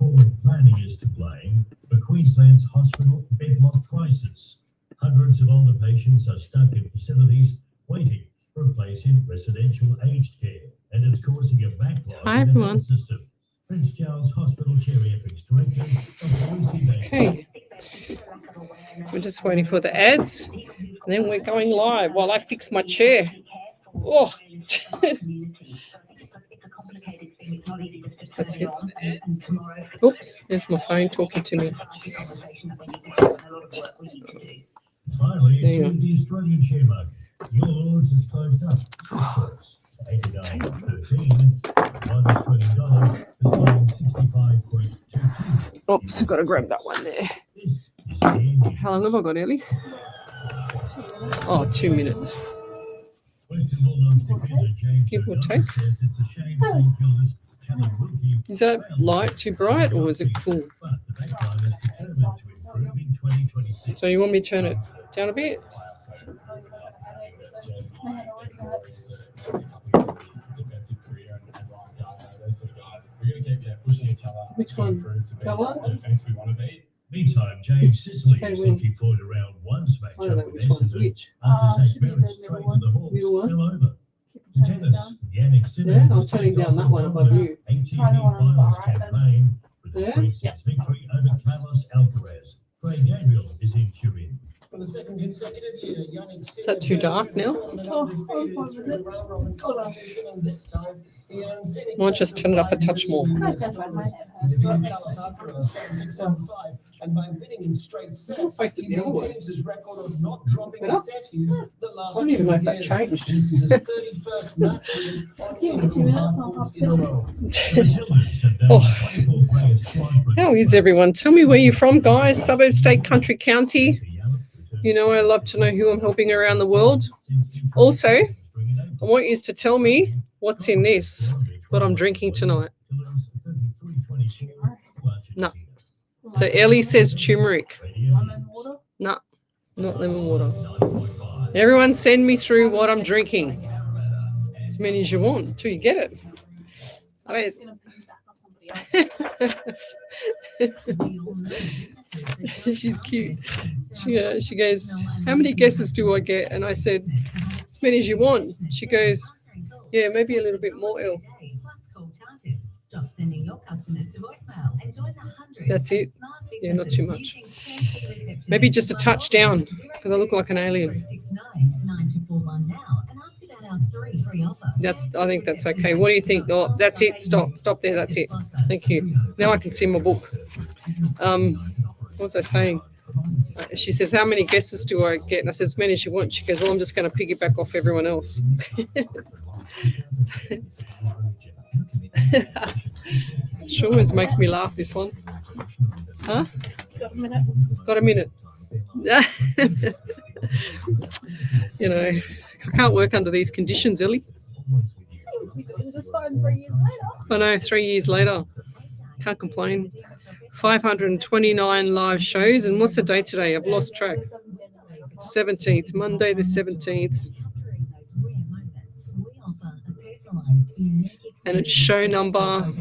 Poor planning is to blame for Queensland's hospital bedlock crisis. Hundreds of older patients are stuck in facilities waiting for a place in residential aged care, and it's causing a backlog in the health system. Prince Charles Hospital Geriatrics Director of Lucy Baker. Okay. We're just waiting for the ads, and then we're going live while I fix my chair. Oh. That's it. Oops, there's my phone talking to me. Finally, it's the Australian share market. Your Lords has closed up. $89.13, $20 is buying 65.22. Oops, I've got to grab that one there. How long have I got, Ellie? Oh, 2 minutes. Give or take. Is that light too bright or is it cool? So you want me to turn it down a bit? Which one? Go on. Meantime, James Sicily is looking forward to round one's matchup with Essendon after Zach Barrett's trade with the Hawks fell over. Tennis, Yannick Sinner I'm turning down that one above you. ATP Finals campaign with a 3-6 victory over Carlos Alcaraz. Craig Gabriel is in Turin. For the second consecutive year, Yannick Sinner is that too dark now? Might just turn it up a touch more. And by winning in straight sets, he maintains his record of not dropping a set here the last 2 years. I don't even know if that changed. This is his 31st match win on equal hard in a row. How is everyone? Tell me where you're from, guys. Suburb, state, country, county. You know, I love to know who I'm helping around the world. Also, I want you to tell me what's in this, what I'm drinking tonight. No. So Ellie says turmeric. No, not lemon water. Everyone send me through what I'm drinking. As many as you want until you get it. She's cute. She goes, how many guesses do I get? And I said, as many as you want. She goes, yeah, maybe a little bit more, Elle. Stop sending your customers to voicemail and join the hundreds. That's it. Yeah, not too much. Maybe just a touch down because I look like an alien. I think that's okay. What do you think? Oh, that's it. Stop there. That's it. Thank you. Now I can see my book. What was I saying? She says, how many guesses do I get? And I said, as many as you want. She goes, well, I'm just going to piggyback off everyone else. She always makes me laugh, this one. Huh? Got a minute. You know, I can't work under these conditions, Ellie. I know, 3 years later. Can't complain. 529 live shows. And what's the date today? I've lost track. 17th, Monday the 17th. And it's show number,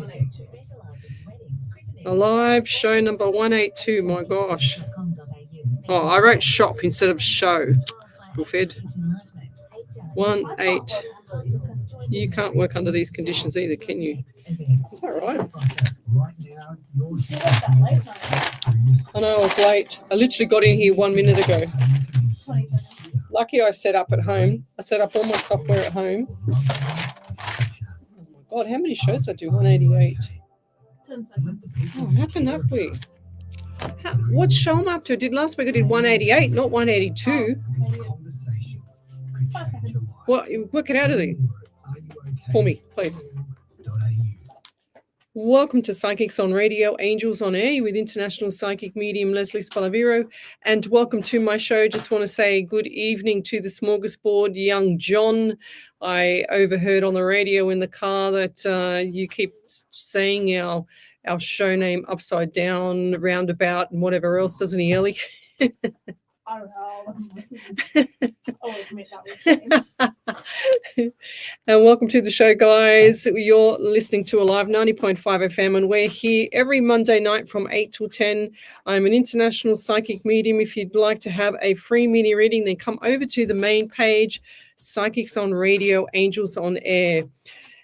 a live show number 182. My gosh. Oh, I wrote shop instead of show. Bullfed. 18. You can't work under these conditions either, can you? Is that right? I know I was late. I literally got in here 1 minute ago. Lucky I set up at home. I set up all my software at home. Oh my God, how many shows did I do? 188. Oh, how can that be? What show am I up to? Last week I did 188, not 182. What? Work it out of it for me, please. Welcome to Psychics on Radio, Angels on Air with International Psychic Medium Lesley Spaliviero, and welcome to my show. Just want to say good evening to the smorgasbord, young John. I overheard on the radio in the car that you keep saying our show name upside down, roundabout, and whatever else, doesn't he, Ellie? I don't know. I wasn't listening. I'll admit that was And welcome to the show, guys. You're listening to Alive 90.5 FM, and we're here every Monday night from 8 till 10. I'm an international psychic medium. If you'd like to have a free mini reading, then come over to the main page, Psychics on Radio, Angels on Air.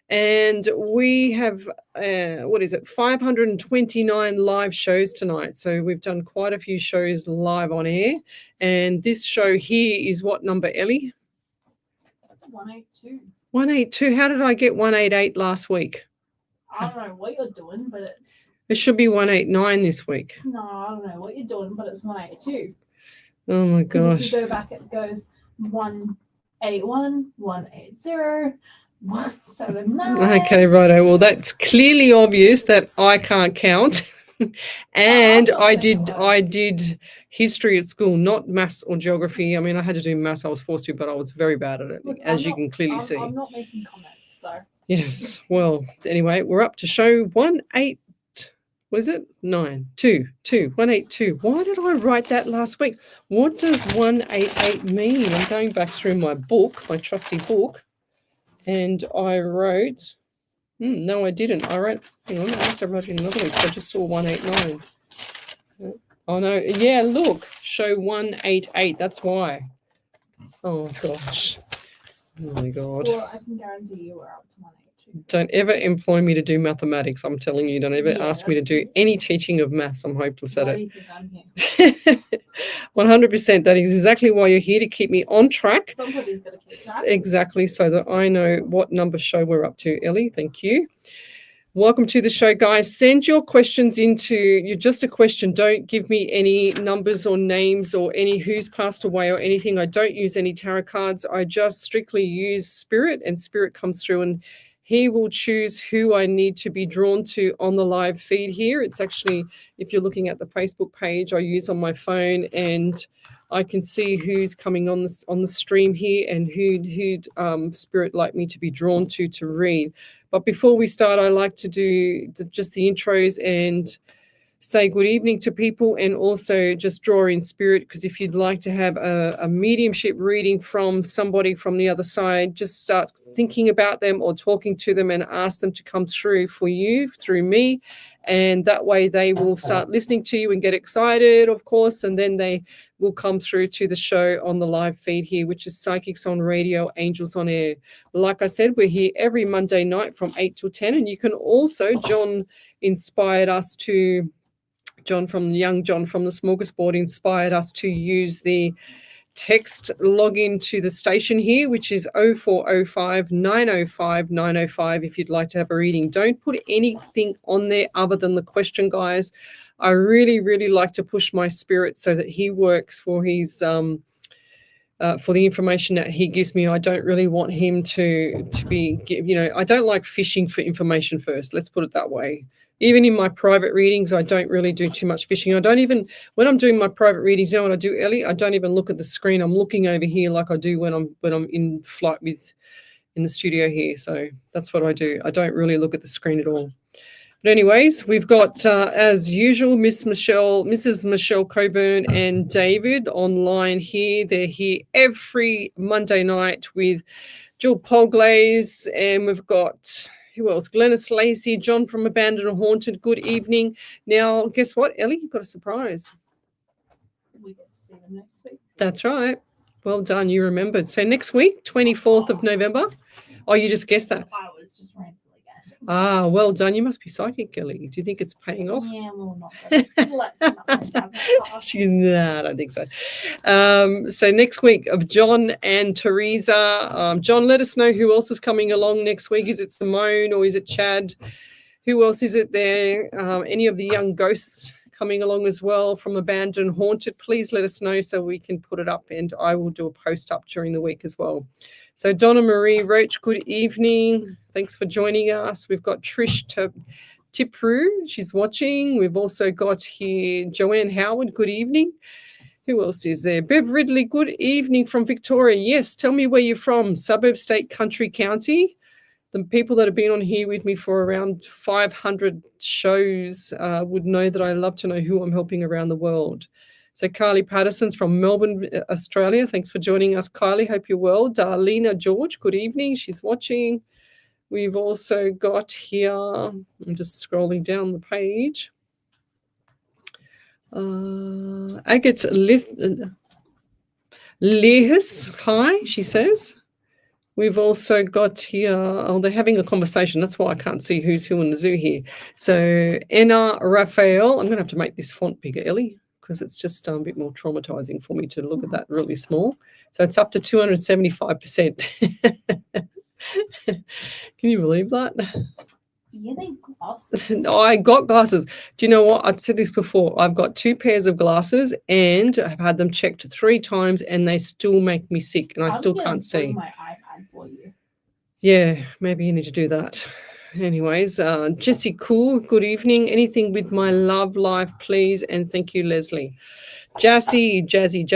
And we have, 529 live shows tonight. So we've done quite a few shows live on air. And this show here is what number, Ellie? 182. 182. How did I get 188 last week? I don't know what you're doing, but It should be 189 this week. no, I don't know what you're doing, but it's 182. Oh my Because if gosh. you go back, it goes 181, 180, 179. Okay, righto. Well, that's clearly obvious that I can't count. And I'm not I saying did history at school, not maths or geography. I mean, I had to do maths. I was forced to, but I was very bad at it, Look, as you can clearly see. I'm not making comments, so. Yes. Well, anyway, we're up to show 182. Why did I write that last week? What does 188 mean? I'm going back through my book, my trusty book, and I wrote. No, I didn't. Hang on, I must have wrote it another week. I just saw 189. Oh no, yeah, look, show 188. That's why. Oh gosh. Oh my God. Well, I can guarantee you we're up to 182. Don't ever employ me to do mathematics. I'm telling you, don't ever Yeah, ask me to do any teaching of maths. I'm hopeless at Why it. do you think I'm here? 100%. That is exactly why you're here, to keep me on track. Somebody's got to keep track. Exactly, so that I know what number show we're up to. Ellie, thank you. Welcome to the show, guys. Send your questions you're just a question. Don't give me any numbers or names or any who's passed away or anything. I don't use any tarot cards. I just strictly use spirit, and spirit comes through and he will choose who I need to be drawn to on the live feed here. It's actually, if you're looking at the Facebook page, I use on my phone, and I can see who's coming on the stream here and who spirit like me to be drawn to read. But before we start, I like to do just the intros and say good evening to people, and also just draw in spirit, because if you'd like to have a mediumship reading from somebody from the other side, just start thinking about them or talking to them and ask them to come through for you through me, and that way they will start listening to you and get excited, of course, and then they will come through to the show on the live feed here, which is Psychics on Radio, Angels on Air. Like I said, we're here every Monday night from 8 till 10, and you can also, John from the Smorgasbord inspired us to use the text login to the station here, which is 0405 905 905 if you'd like to have a reading. Don't put anything on there other than the question, guys. I really, really like to push my spirit so that he works for his for the information that he gives me. I don't really want him to be, I don't like fishing for information first. Let's put it that way. Even in my private readings, I don't really do too much fishing. I don't even, when I'm doing my private readings, you know what I do, Ellie? I don't even look at the screen. I'm looking over here like I do when I'm in flight in the studio here. So that's what I do. I don't really look at the screen at all. But anyways, we've got, as usual, Mrs. Michelle Coburn and David online here. They're here every Monday night with Jill Polglaze, and we've got... who else? Glennis Lacey, John from Abandoned and Haunted. Good evening. Now, guess what, Ellie? You've got a surprise. We get to see them next week. That's right. Well done. You remembered. So next week, 24th of November. Oh, you just guessed that. I was just randomly guessing. Ah, well done. You must be psychic, Ellie. Do you think it's paying off? Yeah, well, not really. Let's not have that. No, I don't think so. So next week of John and Teresa. John, let us know who else is coming along next week. Is it Simone or is it Chad? Who else is it there? Any of the young ghosts coming along as well from Abandoned and Haunted? Please let us know so we can put it up, and I will do a post up during the week as well. So Donna Marie Roach, good evening. Thanks for joining us. We've got Trish Tipru, she's watching. We've also got here Joanne Howard, good evening. Who else is there? Bev Ridley, good evening from Victoria. Yes, tell me where you're from. Suburb, state, country, county. The people that have been on here with me for around 500 shows would know that I love to know who I'm helping around the world. So Kylie Patterson's from Melbourne, Australia. Thanks for joining us, Kylie. Hope you're well. Darlena George, good evening. She's watching. We've also got here, I'm just scrolling down the page. Agate Lehis, hi, she says. We've also got here, oh, they're having a conversation. That's why I can't see who's who in the zoo here. So Anna Raphael, I'm going to have to make this font bigger, Ellie, because it's just a bit more traumatizing for me to look at that really small. So it's up to 275%. Can you believe that? Yeah, they glasses. I got glasses. Do you know what? I'd said this before. I've got 2 pairs of glasses and I've had them checked 3 times and they still make me sick and I still can't see. My iPad for you. Yeah, maybe you need to do that. Anyways, Jessie Cool, good evening. Anything with my love life, please. And thank you, Leslie. Jazzy, Jassi.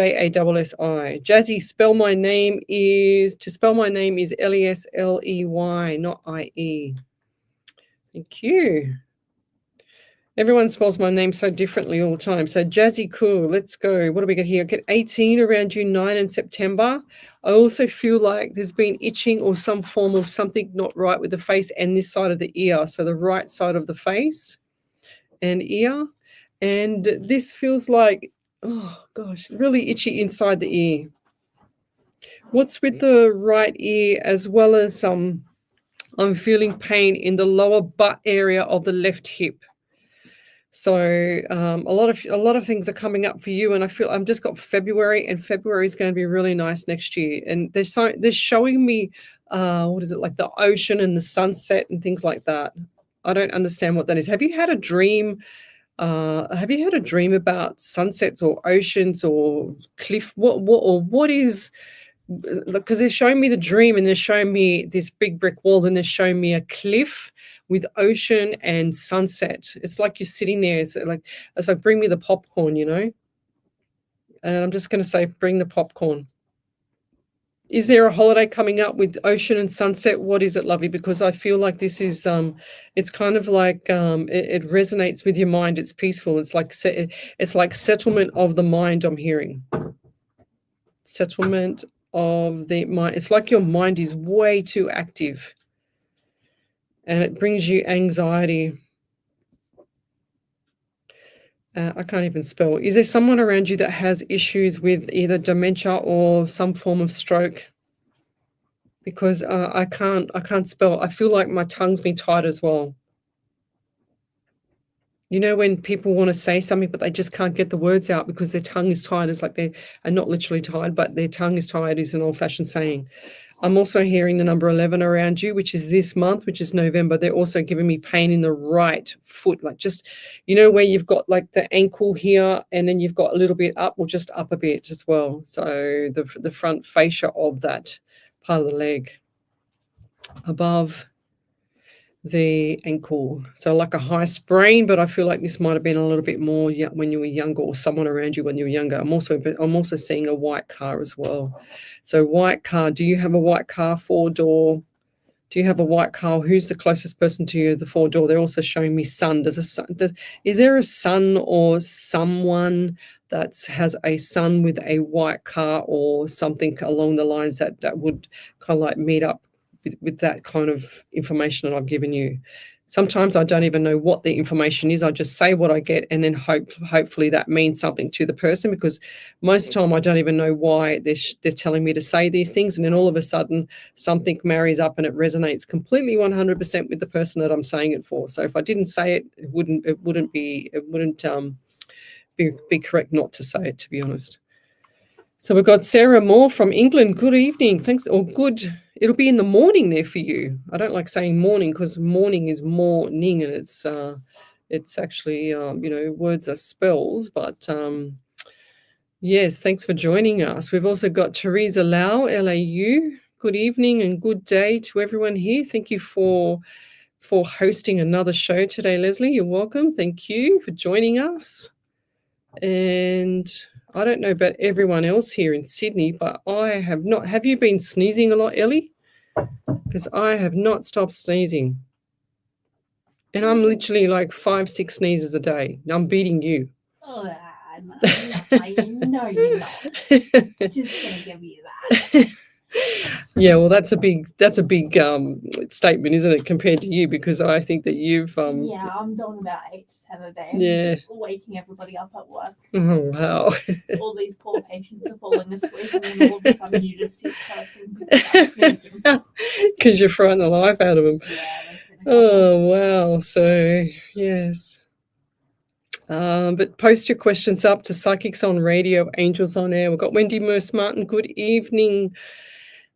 Jazzy, spell my name is Lesley, not IE. Thank you. Everyone spells my name so differently all the time. So Jazzy Cool, let's go. What do we get here? I get 18 around June 9 and September. I also feel like there's been itching or some form of something not right with the face and this side of the ear. So the right side of the face and ear. And this feels like, oh gosh, really itchy inside the ear. What's with the right ear as well as I'm feeling pain in the lower butt area of the left hip. So a lot of things are coming up for you, and I feel I've just got February, and February is going to be really nice next year. And they're showing me what is it, like the ocean and the sunset and things like that. I don't understand what that is. Have you had a dream? Have you had a dream about sunsets or oceans or cliff? What is? Because they're showing me the dream and they're showing me this big brick wall and they're showing me a cliff with ocean and sunset. It's like you're sitting there. It's like bring me the popcorn, you know. And I'm just going to say, bring the popcorn. Is there a holiday coming up with ocean and sunset? What is it, lovey? Because I feel like this is, it's kind of like it resonates with your mind. It's peaceful. It's like settlement of the mind. I'm hearing settlement of the mind. It's like your mind is way too active and it brings you anxiety. I can't even spell. Is there someone around you that has issues with either dementia or some form of stroke? Because I can't spell. I feel like my tongue's been tied as well. You know, when people want to say something, but they just can't get the words out because their tongue is tied. It's like they are not literally tied, but their tongue is tied is an old-fashioned saying. I'm also hearing the number 11 around you, which is this month, which is November. They're also giving me pain in the right foot, like just, you know, where you've got like the ankle here and then you've got a little bit up or just up a bit as well. So the front fascia of that part of the leg above the ankle. So like a high sprain, but I feel like this might have been a little bit more when you were younger or someone around you when you were younger. I'm also seeing a white car as well. So white car, do you have a white car 4-door? Do you have a white car? Who's the closest person to you, the 4-door? They're also showing me sun. Is there a son or someone that has a son with a white car or something along the lines that would kind of like meet up with that kind of information that I've given you? Sometimes I don't even know what the information is. I just say what I get and then hopefully that means something to the person, because most of the time I don't even know why they're telling me to say these things, and then all of a sudden something marries up and it resonates completely 100% with the person that I'm saying it for. So if I didn't say it, it wouldn't be correct not to say it, to be honest. So we've got Sarah Moore from England. Good evening. Thanks. Or good. It'll be in the morning there for you. I don't like saying morning because morning is morning, and it's actually words are spells. But yes, thanks for joining us. We've also got Teresa Lau, LAU. Good evening and good day to everyone here. Thank you for hosting another show today, Lesley. You're welcome. Thank you for joining us. And I don't know about everyone else here in Sydney, but I have not. Have you been sneezing a lot, Ellie? Because I have not stopped sneezing. And I'm literally like 5-6 sneezes a day. I'm beating you. Oh, bad, I know you're not. Just gonna give you that. Yeah, well, that's a big statement, isn't it, compared to you? Because I think that you've Yeah, I'm doing about 8 to 10 a day. I'm Yeah. just waking everybody up at work. Oh, wow. All these poor patients are falling asleep, and then all of a sudden you just hear cursing because I'm sneezing. Because you're frightening the life out of them. Yeah, there's been a couple Oh, of things. wow. So, yes. But post your questions up to Psychics on Radio, Angels on Air. We've got Wendy Merce Martin. Good evening.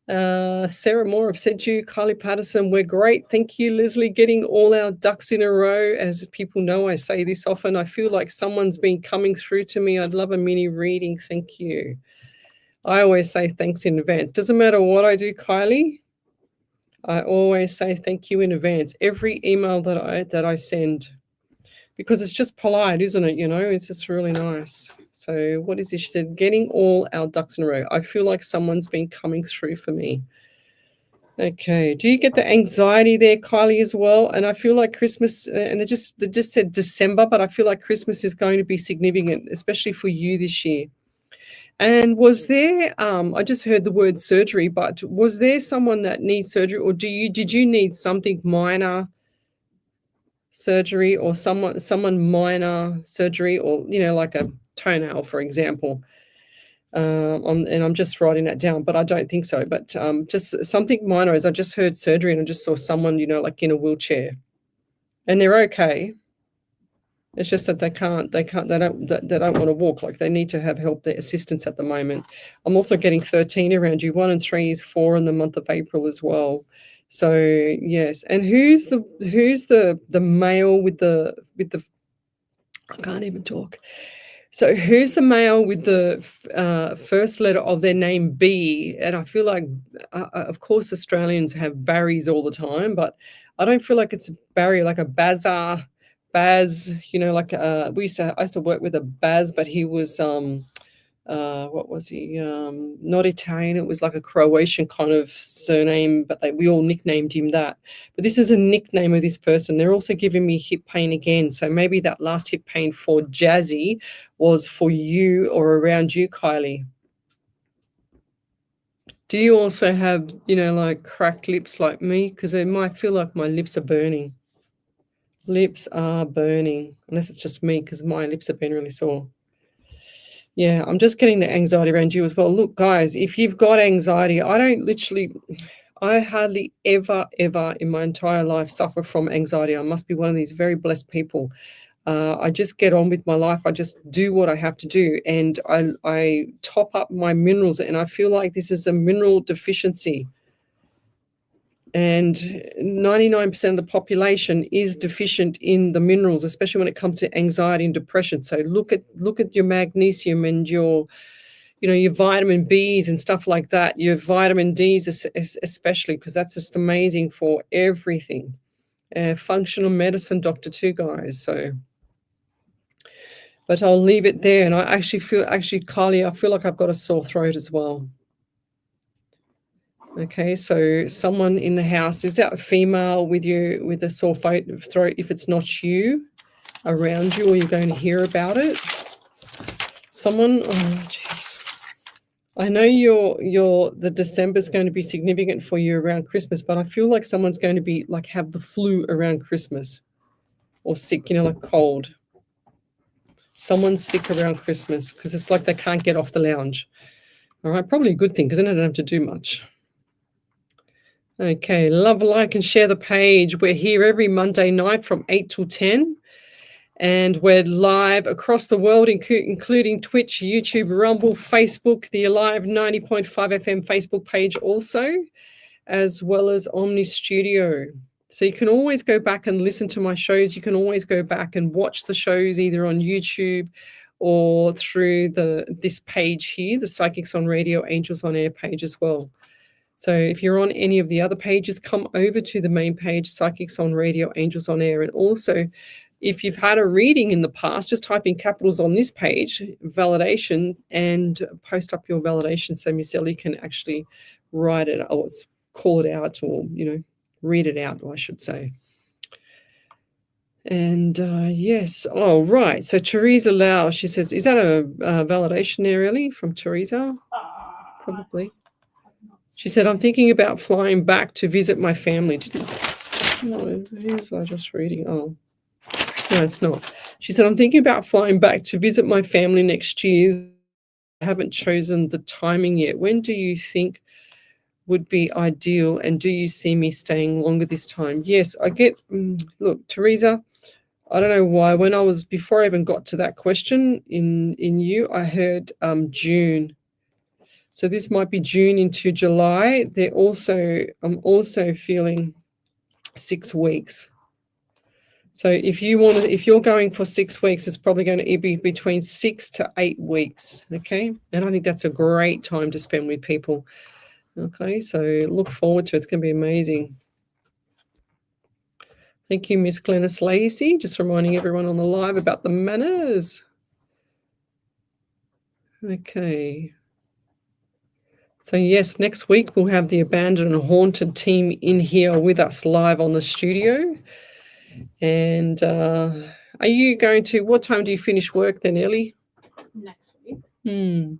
Sarah Moore, I've said to you. Kylie Patterson, we're great. Thank you, Leslie. Getting all our ducks in a row. As people know, I say this often. I feel like someone's been coming through to me. I'd love a mini reading. Thank you. I always say thanks in advance. Doesn't matter what I do, Kylie. I always say thank you in advance. Every email that I send, because it's just polite, isn't it? You know, it's just really nice. So what is this? She said, getting all our ducks in a row. I feel like someone's been coming through for me. Okay. Do you get the anxiety there, Kylie, as well? And I feel like Christmas, and they just said December, but I feel like Christmas is going to be significant, especially for you this year. And was there, I just heard the word surgery, but was there someone that needs surgery, or did you need something minor surgery, or someone minor surgery, or, you know, like a toenail, for example? And I'm just writing that down, but I don't think so. But just something minor, as I just heard surgery, and I just saw someone, you know, like in a wheelchair, and they're okay. It's just that they don't want to walk. Like, they need to have help, their assistance at the moment. I'm also getting 13 around you. 1 and 3 is 4 in the month of April as well. So yes. And who's the male with the I can't even talk. So who's the male with the first letter of their name B? And I feel like, of course, Australians have Barrys all the time, but I don't feel like it's a Barry, like a Bazar. Baz, you know, like I used to work with a Baz, but he was what was he? Not Italian. It was like a Croatian kind of surname, but we all nicknamed him that. But this is a nickname of this person. They're also giving me hip pain again. So maybe that last hip pain for Jazzy was for you or around you, Kylie. Do you also have, you know, like cracked lips like me? Because it might feel like my lips are burning. Lips are burning, unless it's just me, because my lips have been really sore. Yeah, I'm just getting the anxiety around you as well. Look, guys, if you've got anxiety, I hardly ever in my entire life suffer from anxiety. I must be one of these very blessed people. I just get on with my life. I just do what I have to do, and I top up my minerals, and I feel like this is a mineral deficiency. And 99% of the population is deficient in the minerals, especially when it comes to anxiety and depression. So look at your magnesium and your vitamin Bs and stuff like that. Your vitamin Ds especially, because that's just amazing for everything. Functional medicine doctor too, guys. So, but I'll leave it there. And I actually Kylie, I feel like I've got a sore throat as well. Okay, so someone in the house, is that a female with you with a sore throat? If it's not you around you, or you're going to hear about it, someone. Oh, jeez. I know the December's going to be significant for you around Christmas, but I feel like someone's going to be like have the flu around Christmas, or sick, you know, like cold. Someone's sick around Christmas because it's like they can't get off the lounge. All right, probably a good thing because then I don't have to do much. Okay, love, like, and share the page. We're here every Monday night from 8 till 10. And we're live across the world, including Twitch, YouTube, Rumble, Facebook, the Alive 90.5 FM Facebook page also, as well as Omni Studio. So you can always go back and listen to my shows. You can always go back and watch the shows either on YouTube or through this page here, the Psychics on Radio, Angels on Air page as well. So if you're on any of the other pages, come over to the main page, Psychics on Radio, Angels on Air. And also, if you've had a reading in the past, just type in capitals on this page, validation, and post up your validation so Miss Ellie can actually write it or call it out, or, you know, read it out, I should say. And yes, oh, right. So Teresa Lau, she says, is that a validation there, Ellie, from Teresa? Probably. She said, I'm thinking about flying back to visit my family. No, here's I just reading. Oh, no, it's not. She said, I'm thinking about flying back to visit my family next year. I haven't chosen the timing yet. When do you think would be ideal? And do you see me staying longer this time? Yes, I get, look, Teresa, I don't know why. When I was, before I even got to that question in you, I heard June. So this might be June into July. I'm also feeling 6 weeks. So if you're going for 6 weeks, it's probably going to be between 6 to 8 weeks. Okay. And I think that's a great time to spend with people. Okay. So look forward to it. It's going to be amazing. Thank you, Miss Glennis Lacey. Just reminding everyone on the live about the manners. Okay. So yes, next week we'll have the Abandoned and Haunted team in here with us live on the studio. And are you going to, what time do you finish work then, Ellie? Next week.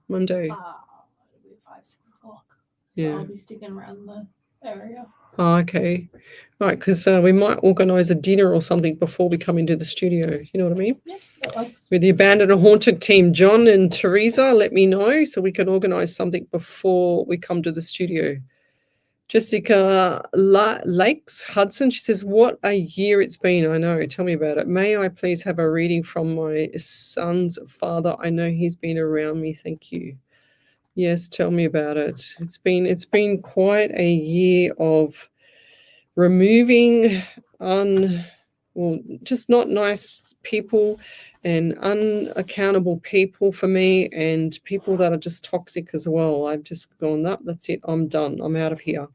Monday. It'll be 5, 6 o'clock. So Yeah. I'll be sticking around the area. Oh, okay. Right, because we might organise a dinner or something before we come into the studio. You know what I mean? Yeah, that works. With the Abandoned and Haunted team, John and Teresa, let me know so we can organise something before we come to the studio. Jessica Lakes Hudson, she says, what a year it's been. I know. Tell me about it. May I please have a reading from my son's father? I know he's been around me. Thank you. Yes, tell me about it. It's been quite a year of removing just not nice people and unaccountable people for me, and people that are just toxic as well. I've just gone, that's it. I'm done. I'm out of here.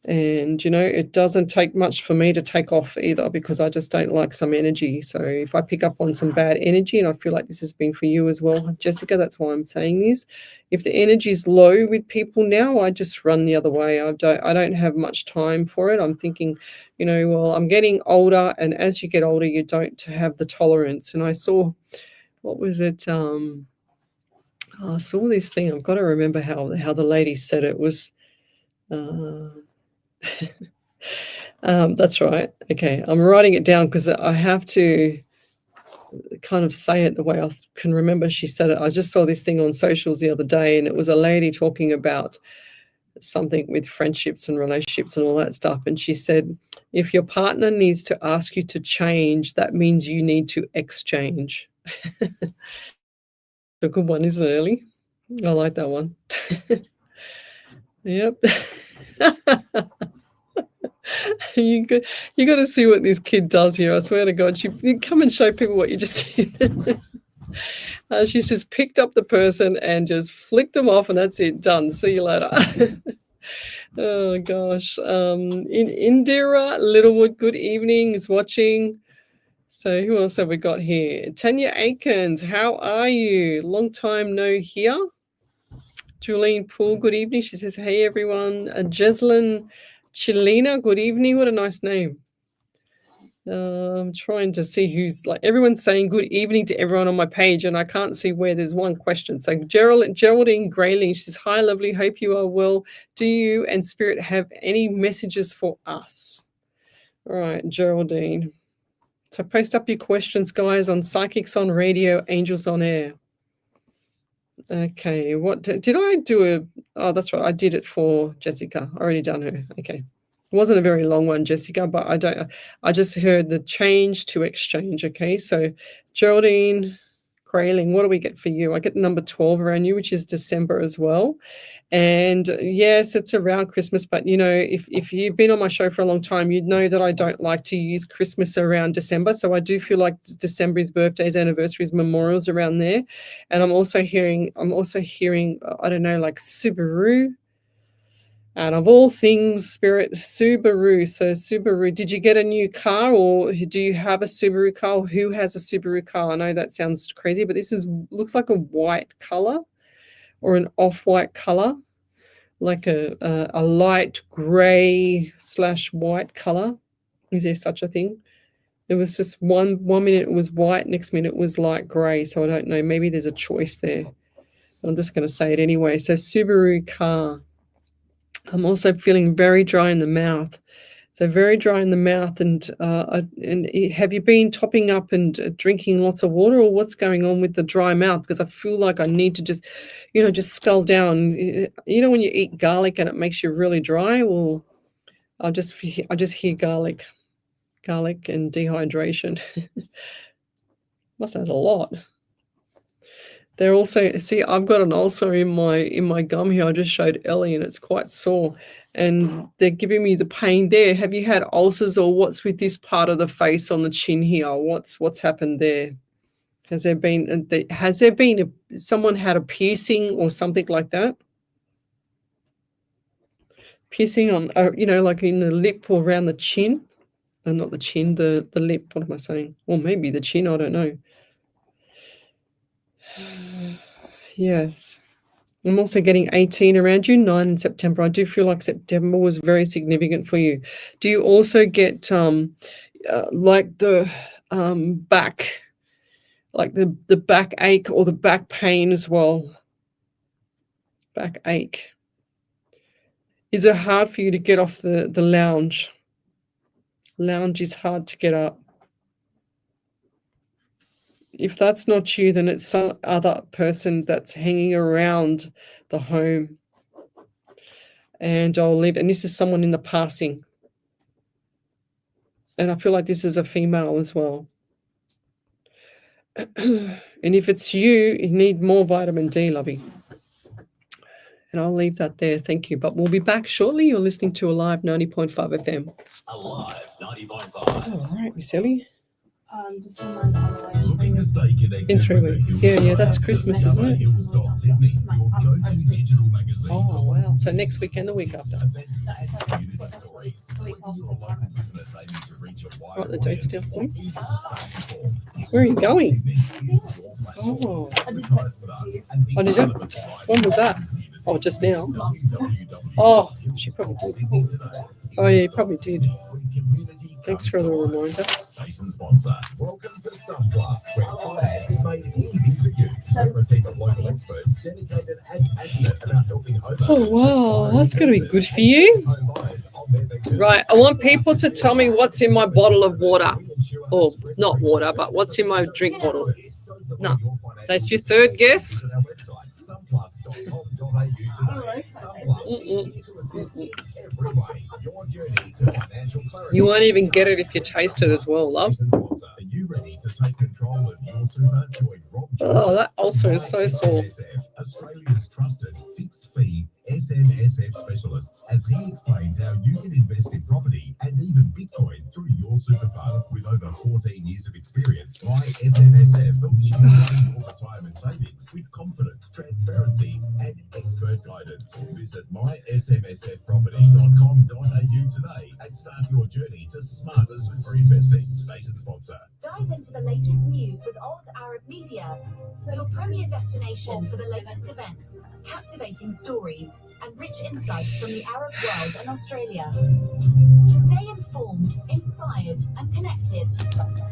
And, it doesn't take much for me to take off either, because I just don't like some energy. So if I pick up on some bad energy, and I feel like this has been for you as well, Jessica, that's why I'm saying this. If the energy is low with people now, I just run the other way. I don't have much time for it. I'm thinking, well, I'm getting older, and as you get older, you don't have the tolerance. And I saw, what was it? I saw this thing. I've got to remember how the lady said it was. That's right. Okay, I'm writing it down because I have to kind of say it the way I can remember she said it. I just saw this thing on socials the other day, and it was a lady talking about something with friendships and relationships and all that stuff. And she said, if your partner needs to ask you to change, that means you need to exchange. A good one, isn't it, Ellie? I like that one. Yep. You got to see what this kid does here. I swear to God, you come and show people what you just did. She's just picked up the person and just flicked them off, and that's it. Done. See you later. Oh gosh. Indira Littlewood, good evening, is watching. So who else have we got here? Tanya Aikens, how are you? Long time no hear. Julene Poole, good evening. She says, hey everyone. Jeslyn Chilena, good evening. What a nice name. I'm trying to see who's, like, everyone's saying good evening to everyone on my page, and I can't see where there's one question. So Geraldine Grayling, she says, hi lovely, hope you are well. Do you and Spirit have any messages for us? All right, Geraldine. So post up your questions, guys, on Psychics on Radio, Angels on Air. Okay, what did I do? Oh, that's right, I did it for Jessica. I already done her. Okay. It wasn't a very long one, Jessica, but I just heard the change to exchange. Okay, so Geraldine Grayling, what do we get for you? I get number 12 around you, which is December as well. And yes, it's around Christmas, but if you've been on my show for a long time, you'd know that I don't like to use Christmas around December. So I do feel like December is birthdays, anniversaries, memorials around there. And I'm also hearing, I don't know, like Subaru. Out of all things, Spirit, Subaru. So Subaru, did you get a new car, or do you have a Subaru car? Who has a Subaru car? I know that sounds crazy, but this looks like a white color or an off-white color, like a light gray / white color. Is there such a thing? It was just one minute it was white, next minute it was light grey. So I don't know. Maybe there's a choice there. I'm just going to say it anyway. So Subaru car. I'm also feeling very dry in the mouth. So very dry in the mouth. And have you been topping up and drinking lots of water, or what's going on with the dry mouth? Because I feel like I need to just, just scull down. When you eat garlic and it makes you really dry? Well, I just hear garlic and dehydration. Must have had a lot. They're also, see, I've got an ulcer in my gum here. I just showed Ellie and it's quite sore, and they're giving me the pain there. Have you had ulcers, or what's with this part of the face on the chin here? What's happened there? Has there been someone had a piercing or something like that? Piercing on, like in the lip or around the chin? No, not the chin, the lip. What am I saying? Or maybe the chin, I don't know. Yes. I'm also getting 18 around you, 9 in September. I do feel like September was very significant for you. Do you also get like the back, like the back ache or the back pain as well? Back ache. Is it hard for you to get off the lounge? Lounge is hard to get up. If that's not you, then it's some other person that's hanging around the home. And I'll leave. And this is someone in the passing. And I feel like this is a female as well. And if it's you need more vitamin D, lovey. And I'll leave that there. Thank you. But we'll be back shortly. You're listening to Alive 90.5 FM. Alive 90.5. All right, Miss Ellie. Just Looking to stay connected In 3 with the weeks. Hills Yeah, that's Tribe, Christmas, visit isn't it? Sydney, your go-to digital magazine. Oh, wow. So next weekend, the week after. Events and community stories. Whether you're a local business aiming to reach a wider Right, the date's audience, still. or even just starting form, Where are you going? Sydney is your platform. Oh. I did text it to you. Oh, did you? When was that? Oh, just now. Oh, she probably did. Oh, yeah, you probably did. Thanks for the reminder. Station sponsor. Welcome to SunPlus, where finance is made easy for you. We're a team of local experts dedicated and passionate about helping homeowners. Oh, wow, that's going to be good for you. Right, I want people to tell me what's in my bottle of water. Or not water, but what's in my drink bottle. No, that's your third guess? You won't even get it if you taste it as well, love. Oh, that ulcer is so sore. Australia's trusted fixed fee SMSF specialists, as he explains how you can invest in property and even Bitcoin through your super fund. With over 14 years of experience, My SMSF helps you manage your retirement savings with confidence, transparency, and expert guidance. Visit mysmsfproperty.com.au today and start your journey to smarter super investing. Station sponsor. Dive into the latest news with Oz Arab Media, your premier destination for the latest events, captivating stories, and rich insights from the Arab world and Australia. Stay informed, inspired, and connected.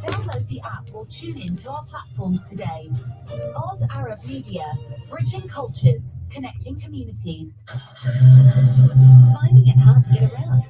Download the app or tune in to our platforms today. Oz Arab Media, bridging cultures, connecting communities. Finding it hard to get around?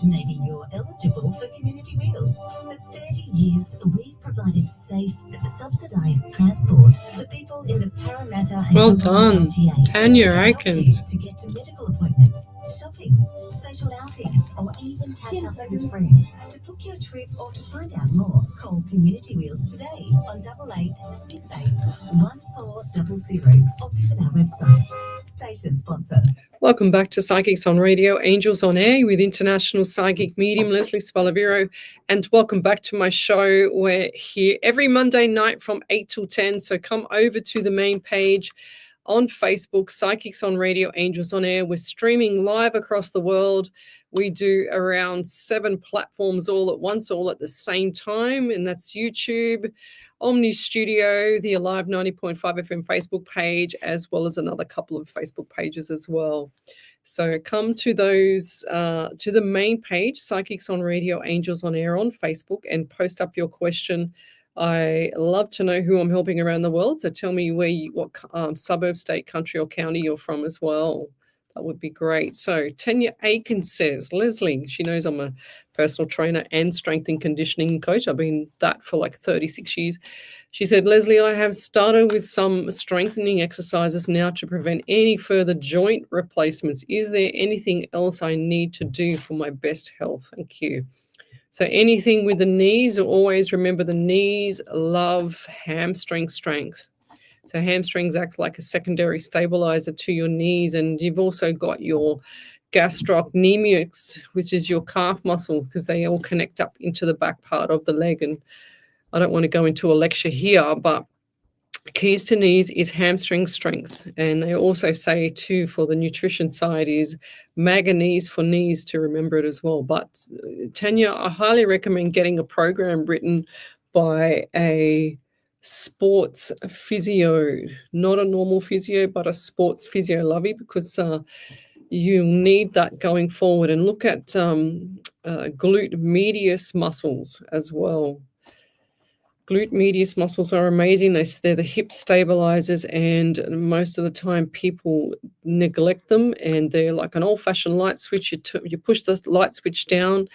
Maybe you're eligible for community meals. For 30 years, we've provided safe, subsidised transport for people in the Parramatta and Well Coolum done, LGAs. Tanya Help you Aikens. to get to medical appointments, shopping, social outings, or even catch up with friends. To book your trip or to find out more, call Community Wheels today on 8868 1400 or visit our website. Station sponsor. Welcome back to Psychics on Radio, Angels on Air with international psychic medium Lesley Spaliviero. And welcome back to my show. We're here every Monday night from 8 till 10. So come over to the main page on Facebook, Psychics on Radio, Angels on Air. We're streaming live across the world. We do around 7 platforms all at once, all at the same time. And that's YouTube, Omni Studio, the Alive 90.5 FM Facebook page, as well as another couple of Facebook pages as well. So come to those, to the main page, Psychics on Radio, Angels on Air on Facebook, and post up your question. I love to know who I'm helping around the world. So tell me what suburb, state, country, or county you're from as well. That would be great. So Tanya Aiken says, Lesley, she knows I'm a personal trainer and strength and conditioning coach. I've been that for like 36 years. She said, Lesley, I have started with some strengthening exercises now to prevent any further joint replacements. Is there anything else I need to do for my best health? Thank you. So anything with the knees, always remember the knees love hamstring strength. So hamstrings act like a secondary stabilizer to your knees, and you've also got your gastrocnemius, which is your calf muscle, because they all connect up into the back part of the leg. And I don't want to go into a lecture here, but keys to knees is hamstring strength. And they also say too, for the nutrition side, is manganese for knees, to remember it as well. But Tanya, I highly recommend getting a program written by a sports physio, not a normal physio, but a sports physio, lovey, because you need that going forward. And look at glute medius muscles as well. Glute medius muscles are amazing. They're the hip stabilizers, and most of the time people neglect them, and they're like an old-fashioned light switch. You push the light switch down,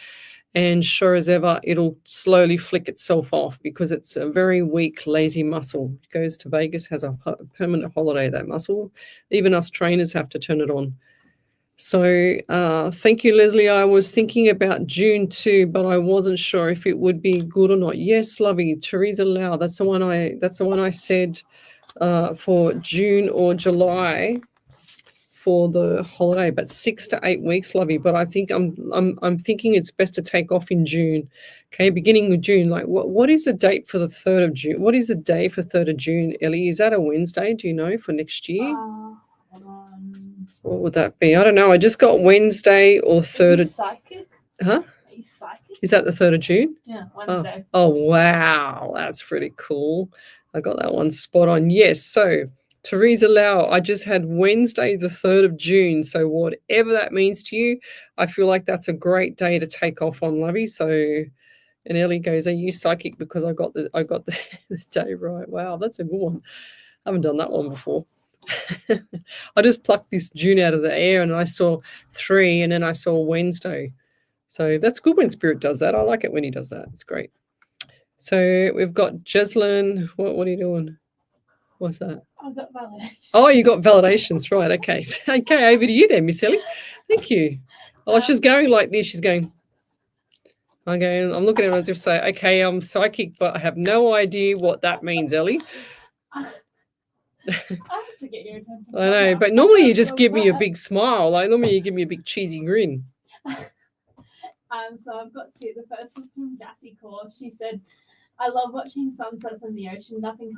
and sure as ever, it'll slowly flick itself off because it's a very weak, lazy muscle. It goes to Vegas, has a permanent holiday, that muscle. Even us trainers have to turn it on. So thank you, Lesley. I was thinking about June too, but I wasn't sure if it would be good or not. Yes, lovey, Teresa Lau. That's the one I said for June or July for the holiday, but 6 to 8 weeks, lovey. But I think I'm thinking it's best to take off in June. Okay, beginning with June. Like what is the date for the 3rd of June? What is the day for 3rd of June, Ellie? Is that a Wednesday? Do you know, for next year? Hold on. What would that be? I don't know. I just got Wednesday or 3rd of... Psychic? Huh? Are you psychic? Is that the 3rd of June? Yeah, Wednesday. Oh, wow. That's pretty cool. I got that one spot on. Yes. So, Teresa Lau, I just had Wednesday, the 3rd of June. So, whatever that means to you, I feel like that's a great day to take off on, lovey. So, and Ellie goes, are you psychic? Because I got the day right. Wow, that's a good one. I haven't done that one before. I just plucked this June out of the air, and I saw 3, and then I saw Wednesday. So that's good when Spirit does that. I like it when he does that. It's great. So we've got Jeslyn. What are you doing? What's that? I've got validations. Oh, you got validations, right? Okay. Okay, over to you then, Miss Ellie. Thank you. Oh, she's going like this. She's going. I'm looking at her as if say, okay, I'm psychic, but I have no idea what that means, Ellie. I have to get your attention. I know, but normally you just give me a big smile. Like normally you give me a big cheesy grin. So I've got 2. The first was from Gassy Core. She said, I love watching sunsets in the ocean. Nothing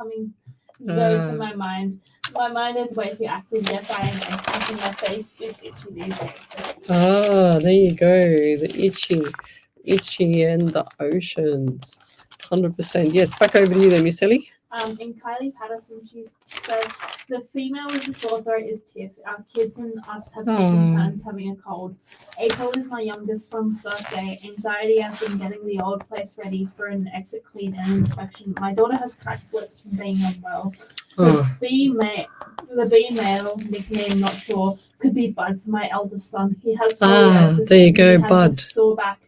goes in my mind. My mind is way too active. Yes, I am anxious, and my face is itchy these days. Ah, there you go. The itchy and the oceans. 100%. Yes, back over to you then, Miss Ellie. In Kylie Patterson, she said, the female with the sore throat is Tiff. Our kids and us have taken turns having a cold. April is my youngest son's birthday. Anxiety, I've been getting the old place ready for an exit clean and inspection. My daughter has cracked lips from being unwell. The B male, nickname not sure, could be Bud for my eldest son. He has scoliosis. There you go, he has Bud. a sore back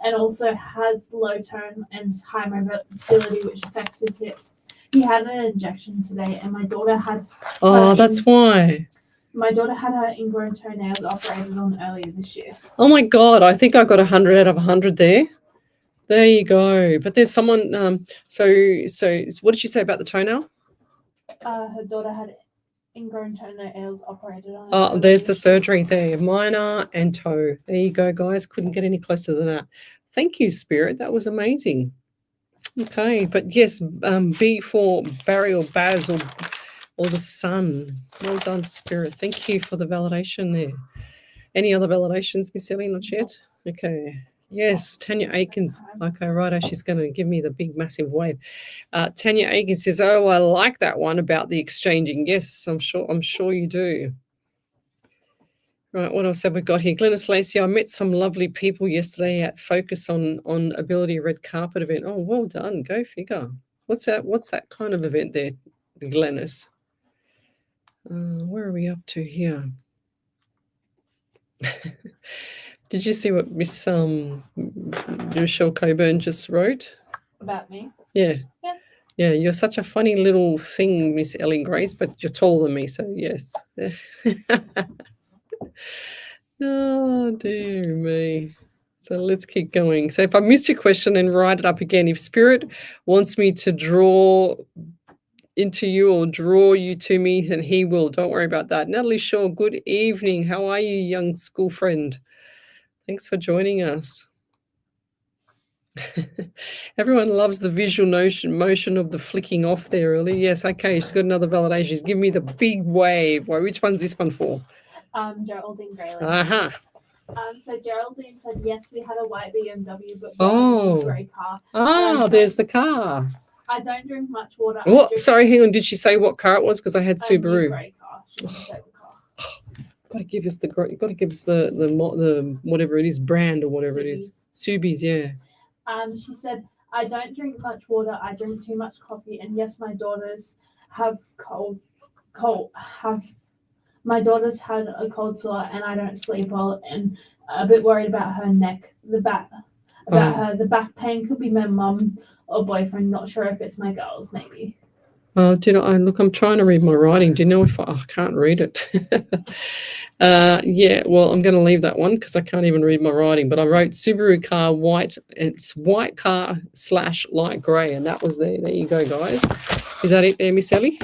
and also has low tone and high mobility, which affects his hips. He had an injection today, and my daughter had... that's why. My daughter had her ingrown toenails operated on earlier this year. Oh, my God. I think I got 100 out of 100 there. There you go. But there's someone... So what did you say about the toenail? Her daughter had ingrown toenails operated on. Oh, there's the surgery there. Minor and toe. There you go, guys. Couldn't get any closer than that. Thank you, Spirit. That was amazing. Okay, but yes, B for Barry or Baz or the sun. Well done, Spirit. Thank you for the validation there. Any other validations, Miss Ellie? Not yet? Okay. Yes, Tanya Aikens. Okay, righto. She's going to give me the big, massive wave. Tanya Aikens says, "Oh, I like that one about the exchanging." Yes, I'm sure you do. Right, what else have we got here? Glenys Lacey, I met some lovely people yesterday at Focus on Ability Red Carpet event. Oh, well done. Go figure. What's that kind of event there, Glenys? Where are we up to here? Did you see what Miss Michelle Coburn just wrote? About me. Yeah. Yeah. Yeah, you're such a funny little thing, Miss Ellie Grace, but you're taller than me, so yes. Oh, dear me. So let's keep going. So if I missed your question, then write it up again. If Spirit wants me to draw into you or draw you to me, then he will. Don't worry about that. Natalie Shaw, good evening. How are you, young school friend? Thanks for joining us. Everyone loves the visual motion of the flicking off there early. Yes, okay, she's got another validation. She's giving me the big wave. Well, which one's this one for? Geraldine Grayley. Uh-huh. So Geraldine said, yes, we had a white BMW, but Oh. a grey car. There's the car. I don't drink much water. What? Sorry, hang on. Did she say what car it was? Because I had Subaru. Grey car. She didn't say the car. Got to give us the whatever it is, brand or whatever it is. Subies, yeah. She said, I don't drink much water. I drink too much coffee. And yes, my daughters have my daughter's had a cold sore and I don't sleep well and a bit worried about her neck, the back pain could be my mum or boyfriend. Not sure if it's my girls, maybe. Oh, look, I'm trying to read my writing. Do you know if I can't read it? Yeah, well, I'm going to leave that one because I can't even read my writing. But I wrote Subaru car white. It's white car / light grey. And that was there. There you go, guys. Is that it there, Miss Ellie?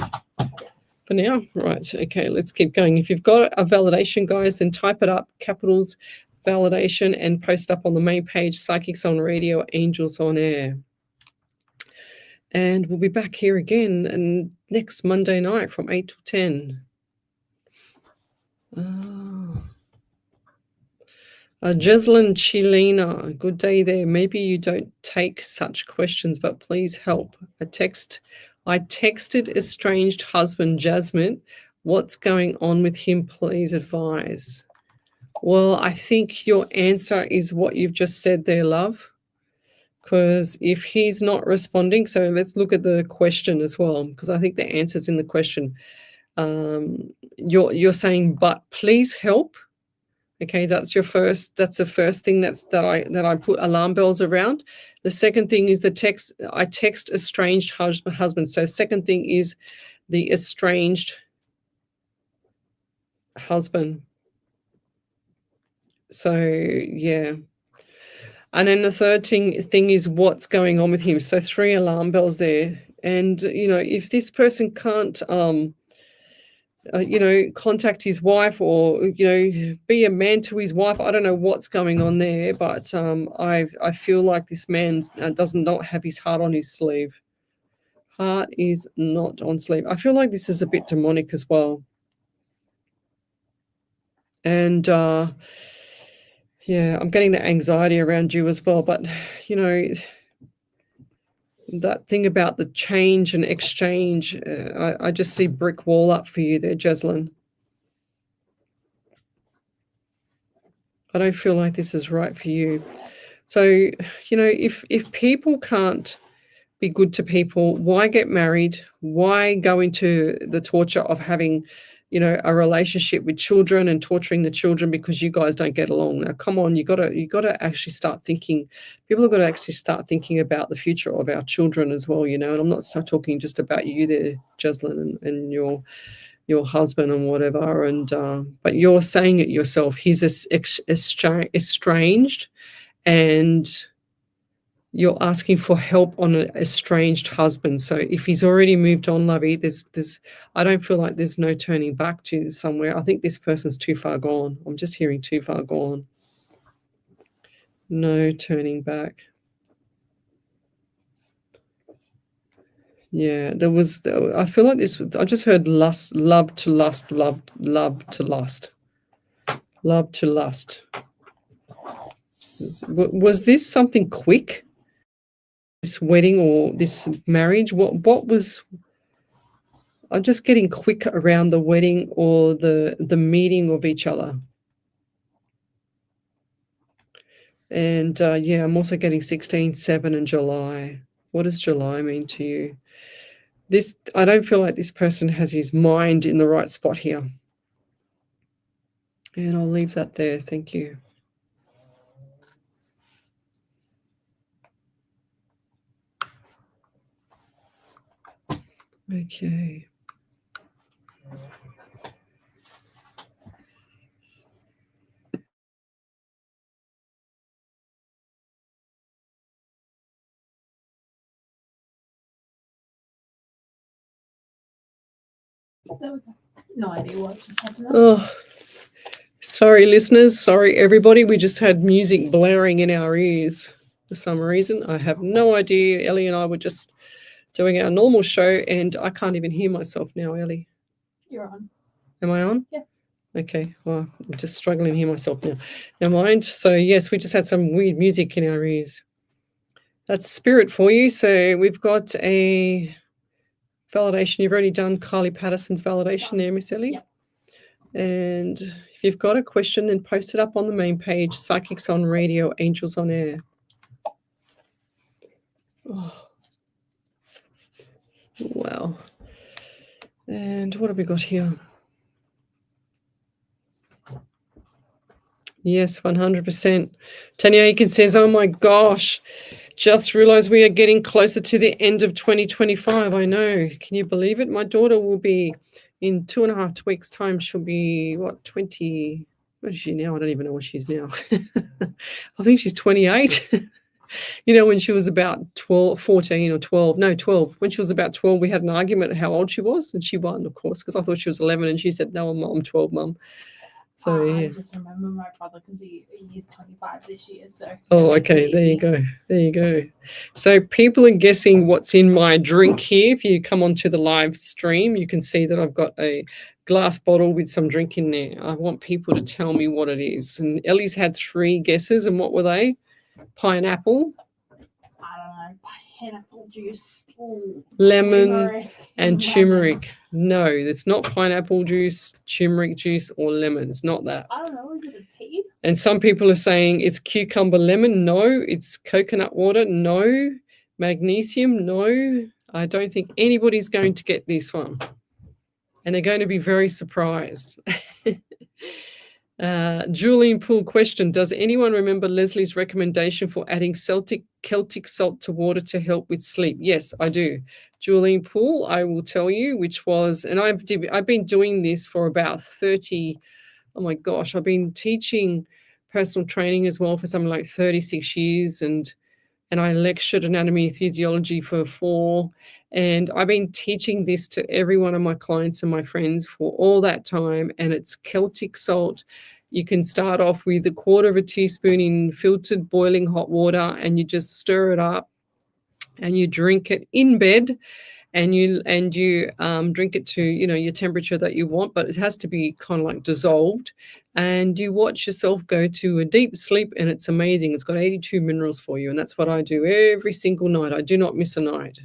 For now? Right. Okay, let's keep going. If you've got a validation, guys, then type it up, capitals, validation, and post up on the main page, Psychics on Radio, Angels on Air. And we'll be back here again and next Monday night from 8 to 10. Jeslyn Chilena, good day there. Maybe you don't take such questions, but please help. I texted estranged husband Jasmine. What's going on with him? Please advise. Well, I think your answer is what you've just said there, love. Because if he's not responding, so let's look at the question as well, because I think the answer's in the question. You're saying, but please help. Okay, that's the first thing that I put alarm bells around. The second thing is I text estranged husband. So second thing is the estranged husband. So yeah. And then the third thing is what's going on with him. So 3 alarm bells there. And, if this person can't, contact his wife or, be a man to his wife, I don't know what's going on there. But I feel like this man does not have his heart on his sleeve. Heart is not on sleeve. I feel like this is a bit demonic as well. And, yeah, I'm getting the anxiety around you as well. But, that thing about the change and exchange, I just see brick wall up for you there, Jeslyn. I don't feel like this is right for you. So, if people can't be good to people, why get married? Why go into the torture of having a relationship with children and torturing the children because you guys don't get along? Now, come on, you got to actually start thinking. People have got to actually start thinking about the future of our children as well, And I'm not talking just about you there, Jeslyn, and your husband and whatever. And but you're saying it yourself. He's estranged, and you're asking for help on an estranged husband. So if he's already moved on, lovey, I don't feel like there's no turning back to somewhere. I think this person's too far gone. I'm just hearing too far gone. No turning back. Yeah, I feel like this, I just heard lust, love to lust, love to lust. Love to lust. Was this something quick? This wedding or this marriage? What was? I'm just getting quick around the wedding or the meeting of each other. And yeah, I'm also getting 16, 7 and July. What does July mean to you? I don't feel like this person has his mind in the right spot here. And I'll leave that there. Thank you. Okay. No idea what just happened. Oh, sorry, listeners. Sorry, everybody. We just had music blaring in our ears for some reason. I have no idea. Ellie and I were just doing our normal show, and I can't even hear myself now, Ellie. You're on. Am I on? Yeah. Okay. Well, I'm just struggling to hear myself now. Never mind. So, yes, we just had some weird music in our ears. That's spirit for you. So we've got a validation. You've already done Kylie Patterson's validation there, Miss Ellie. Yep. And if you've got a question, then post it up on the main page, Psychics on Radio, Angels on Air. Oh. Wow. And what have we got here? Yes, 100%. Tanya Aiken says, oh my gosh, just realized we are getting closer to the end of 2025. I know. Can you believe it? My daughter will be in 2.5 weeks' time. She'll be, 20? What is she now? I don't even know what she's now. I think she's 28. You know, when she was about 14 or 12. No, 12. When she was about 12, we had an argument how old she was. And she won, of course, because I thought she was 11. And she said, no, I'm 12, Mum. So, yeah. I just remember my brother because he's 25 this year. So. Oh, okay. There you go. There you go. So people are guessing what's in my drink here. If you come onto the live stream, you can see that I've got a glass bottle with some drink in there. I want people to tell me what it is. And Ellie's had 3 guesses. And what were they? Pineapple. I don't know. Pineapple juice. Ooh, Lemon and turmeric. No, it's not pineapple juice, turmeric juice, or lemon. It's not that. I don't know. Is it a tea? And some people are saying it's cucumber lemon. No. It's coconut water. No. Magnesium. No. I don't think anybody's going to get this one. And they're going to be very surprised. Julian Poole question, does anyone remember Leslie's recommendation for adding Celtic salt to water to help with sleep? Yes, I do. Julian Poole, I will tell you, which was, and I've been doing this for about 30, oh my gosh, I've been teaching personal training as well for something like 36 years, and I lectured anatomy and physiology for 4, and I've been teaching this to every one of my clients and my friends for all that time, and it's Celtic salt. You can start off with 1/4 teaspoon in filtered boiling hot water, and you just stir it up, and you drink it in bed, and you drink it to your temperature that you want, but it has to be kind of like dissolved, and you watch yourself go to a deep sleep, and it's amazing. It's got 82 minerals for you, and that's what I do every single night. I do not miss a night.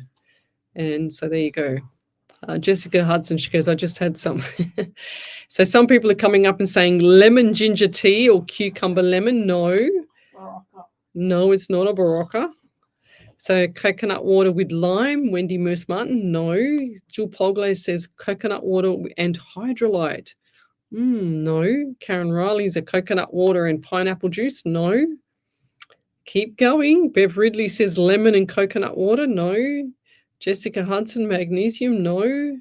And so there you go. Jessica Hudson, she goes, I just had some. So some people are coming up and saying lemon ginger tea or cucumber lemon. No. Barocca. No, it's not a Barocca. So coconut water with lime. Wendy Merce Martin. No. Jill Pogley says coconut water and hydrolyte. No. Karen Riley's a coconut water and pineapple juice. No. Keep going. Bev Ridley says lemon and coconut water. No. Jessica Hudson, magnesium, no.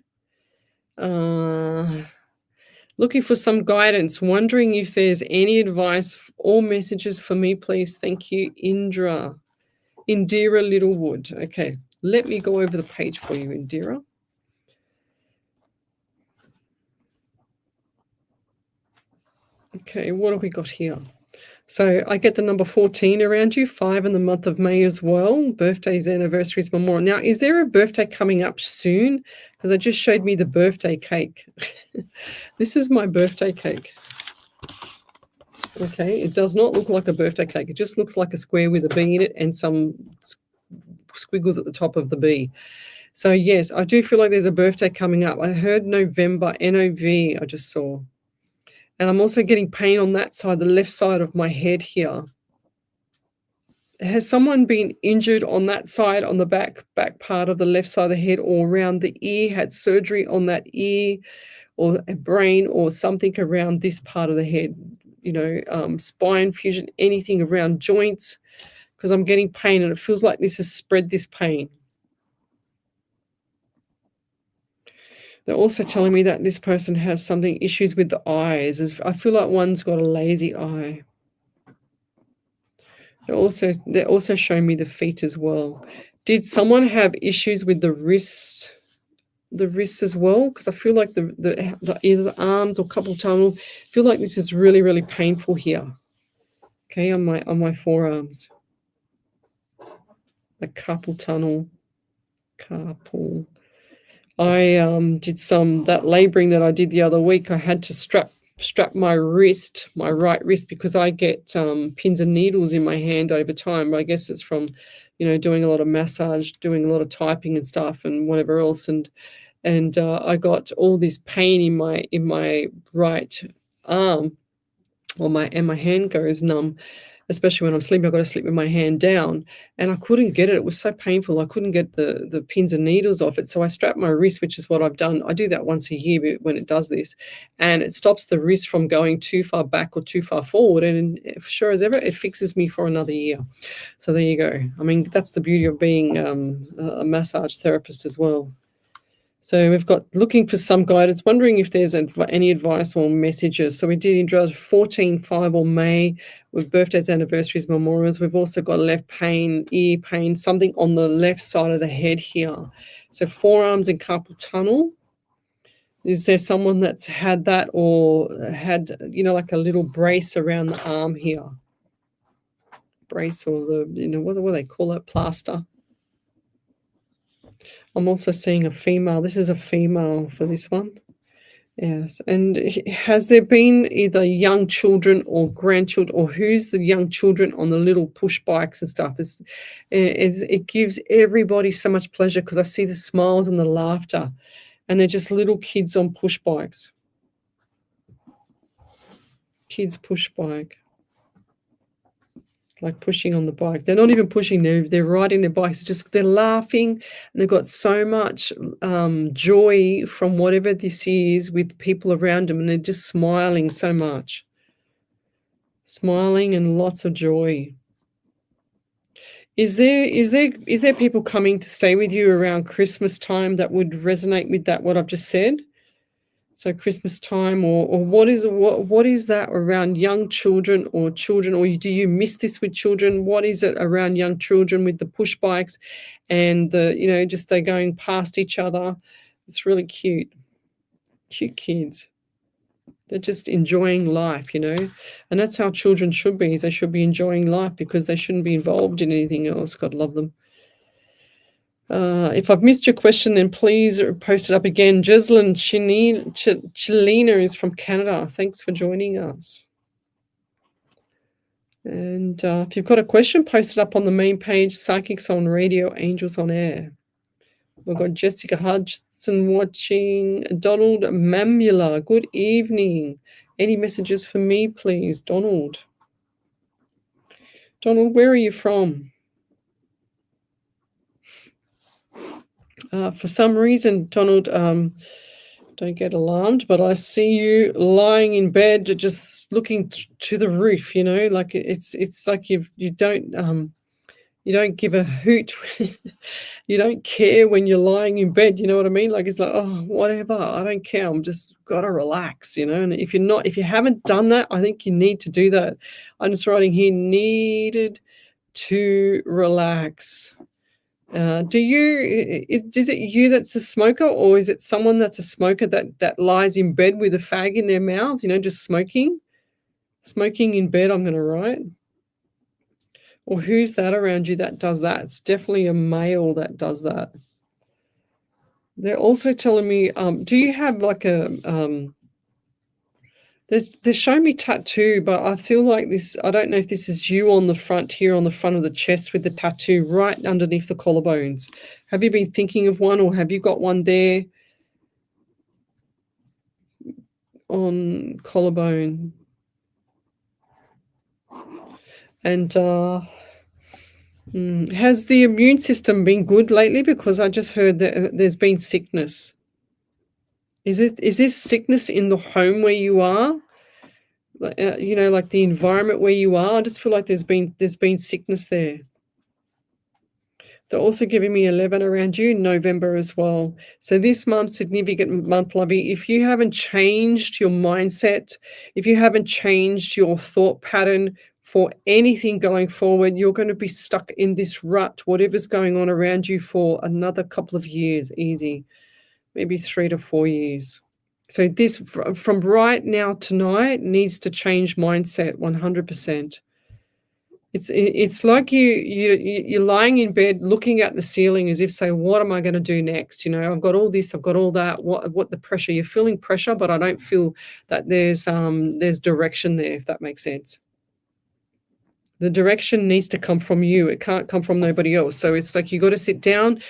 Looking for some guidance, wondering if there's any advice or messages for me, please. Thank you, Indira Littlewood. Okay, let me go over the page for you, Indira. Okay, what have we got here? So I get the number 14 around you, 5 in the month of May as well. Birthdays, anniversaries, memorial. Now, is there a birthday coming up soon? Because it just showed me the birthday cake. This is my birthday cake. Okay, it does not look like a birthday cake. It just looks like a square with a bee in it and some squiggles at the top of the bee. So, yes, I do feel like there's a birthday coming up. I heard November, NOV, I just saw. And I'm also getting pain on that side, the left side of my head here. Has someone been injured on that side, on the back part of the left side of the head, or around the ear, had surgery on that ear or a brain or something around this part of the head, spine fusion, anything around joints, because I'm getting pain and it feels like this has spread this pain. They're also telling me that this person has something, issues with the eyes. I feel like one's got a lazy eye. They're also showing me the feet as well. Did someone have issues with the wrists as well? Because I feel like the either the arms or carpal tunnel. I feel like this is really, really painful here. Okay, on my forearms. The carpal tunnel. I did that laboring that I did the other week. I had to strap my right wrist, because I get pins and needles in my hand over time. I guess it's from, doing a lot of massage, doing a lot of typing and stuff and whatever else. And I got all this pain in my right arm, and my hand goes numb. Especially when I'm sleeping, I've got to sleep with my hand down, and I couldn't get it. It was so painful. I couldn't get the pins and needles off it. So I strapped my wrist, which is what I've done. I do that once a year when it does this, and it stops the wrist from going too far back or too far forward. And sure as ever, it fixes me for another year. So there you go. I mean, that's the beauty of being a massage therapist as well. So we've got looking for some guidance, wondering if there's any advice or messages. So we did Indra's 14, 5 or May with birthdays, anniversaries, memorials. We've also got left pain, ear pain, something on the left side of the head here. So forearms and carpal tunnel. Is there someone that's had that or had, like a little brace around the arm here? Brace or what do they call it? Plaster. I'm also seeing a female. This is a female for this one. Yes. And has there been either young children or grandchildren, or who's the young children on the little push bikes and stuff? It gives everybody so much pleasure, because I see the smiles and the laughter, and they're just little kids on push bikes. Kids push bike. Like pushing on the bike. They're not even pushing, they're riding their bikes. They're laughing, and they've got so much joy from whatever this is with people around them, and they're just smiling so much. Smiling and lots of joy. Is there people coming to stay with you around Christmas time that would resonate with what I've just said? So Christmas time, or what is that around young children, or do you miss this with children? What is it around young children with the push bikes and just they're going past each other? It's really cute. Cute kids. They're just enjoying life, and that's how children should be. They should be enjoying life, because they shouldn't be involved in anything else. God love them. If I've missed your question, then please post it up again. Jeslyn Chilina is from Canada. Thanks for joining us. And if you've got a question, post it up on the main page, Psychics on Radio, Angels on Air. We've got Jessica Hudson watching. Donald Mamula, good evening. Any messages for me, please, Donald? Donald, where are you from? For some reason, Donald, don't get alarmed, but I see you lying in bed, just looking to the roof. Like it's like you don't give a hoot. You don't care when you're lying in bed. You know what I mean? Like it's like, oh, whatever. I don't care. I'm just gotta relax. And if you haven't done that, I think you need to do that. I'm just writing here, needed to relax. Is it you that's a smoker, or is it someone that's a smoker that lies in bed with a fag in their mouth, just smoking in bed? I'm going to write. Or who's that around you that does that? It's definitely a male that does that. They're also telling me, do you have like a they're showing me tattoo, but I feel like this, I don't know if this is you on the front here, on the front of the chest with the tattoo right underneath the collarbones. Have you been thinking of one, or have you got one there on collarbone? And Has the immune system been good lately? Because I just heard that there's been sickness. Is this sickness in the home where you are? Like the environment where you are. I just feel like there's been sickness there. They're also giving me 11 around you in November as well. So this month, significant month, lovey. If you haven't changed your mindset, if you haven't changed your thought pattern for anything going forward, you're going to be stuck in this rut, whatever's going on around you, for another couple of years, easy, maybe 3 to 4 years. So this, from right now tonight, needs to change mindset 100%. It's like you're lying in bed looking at the ceiling as if say, what am I going to do next? I've got all this, I've got all that. What the pressure? You're feeling pressure, but I don't feel that there's direction there, if that makes sense. The direction needs to come from you. It can't come from nobody else. So it's like you got to sit down,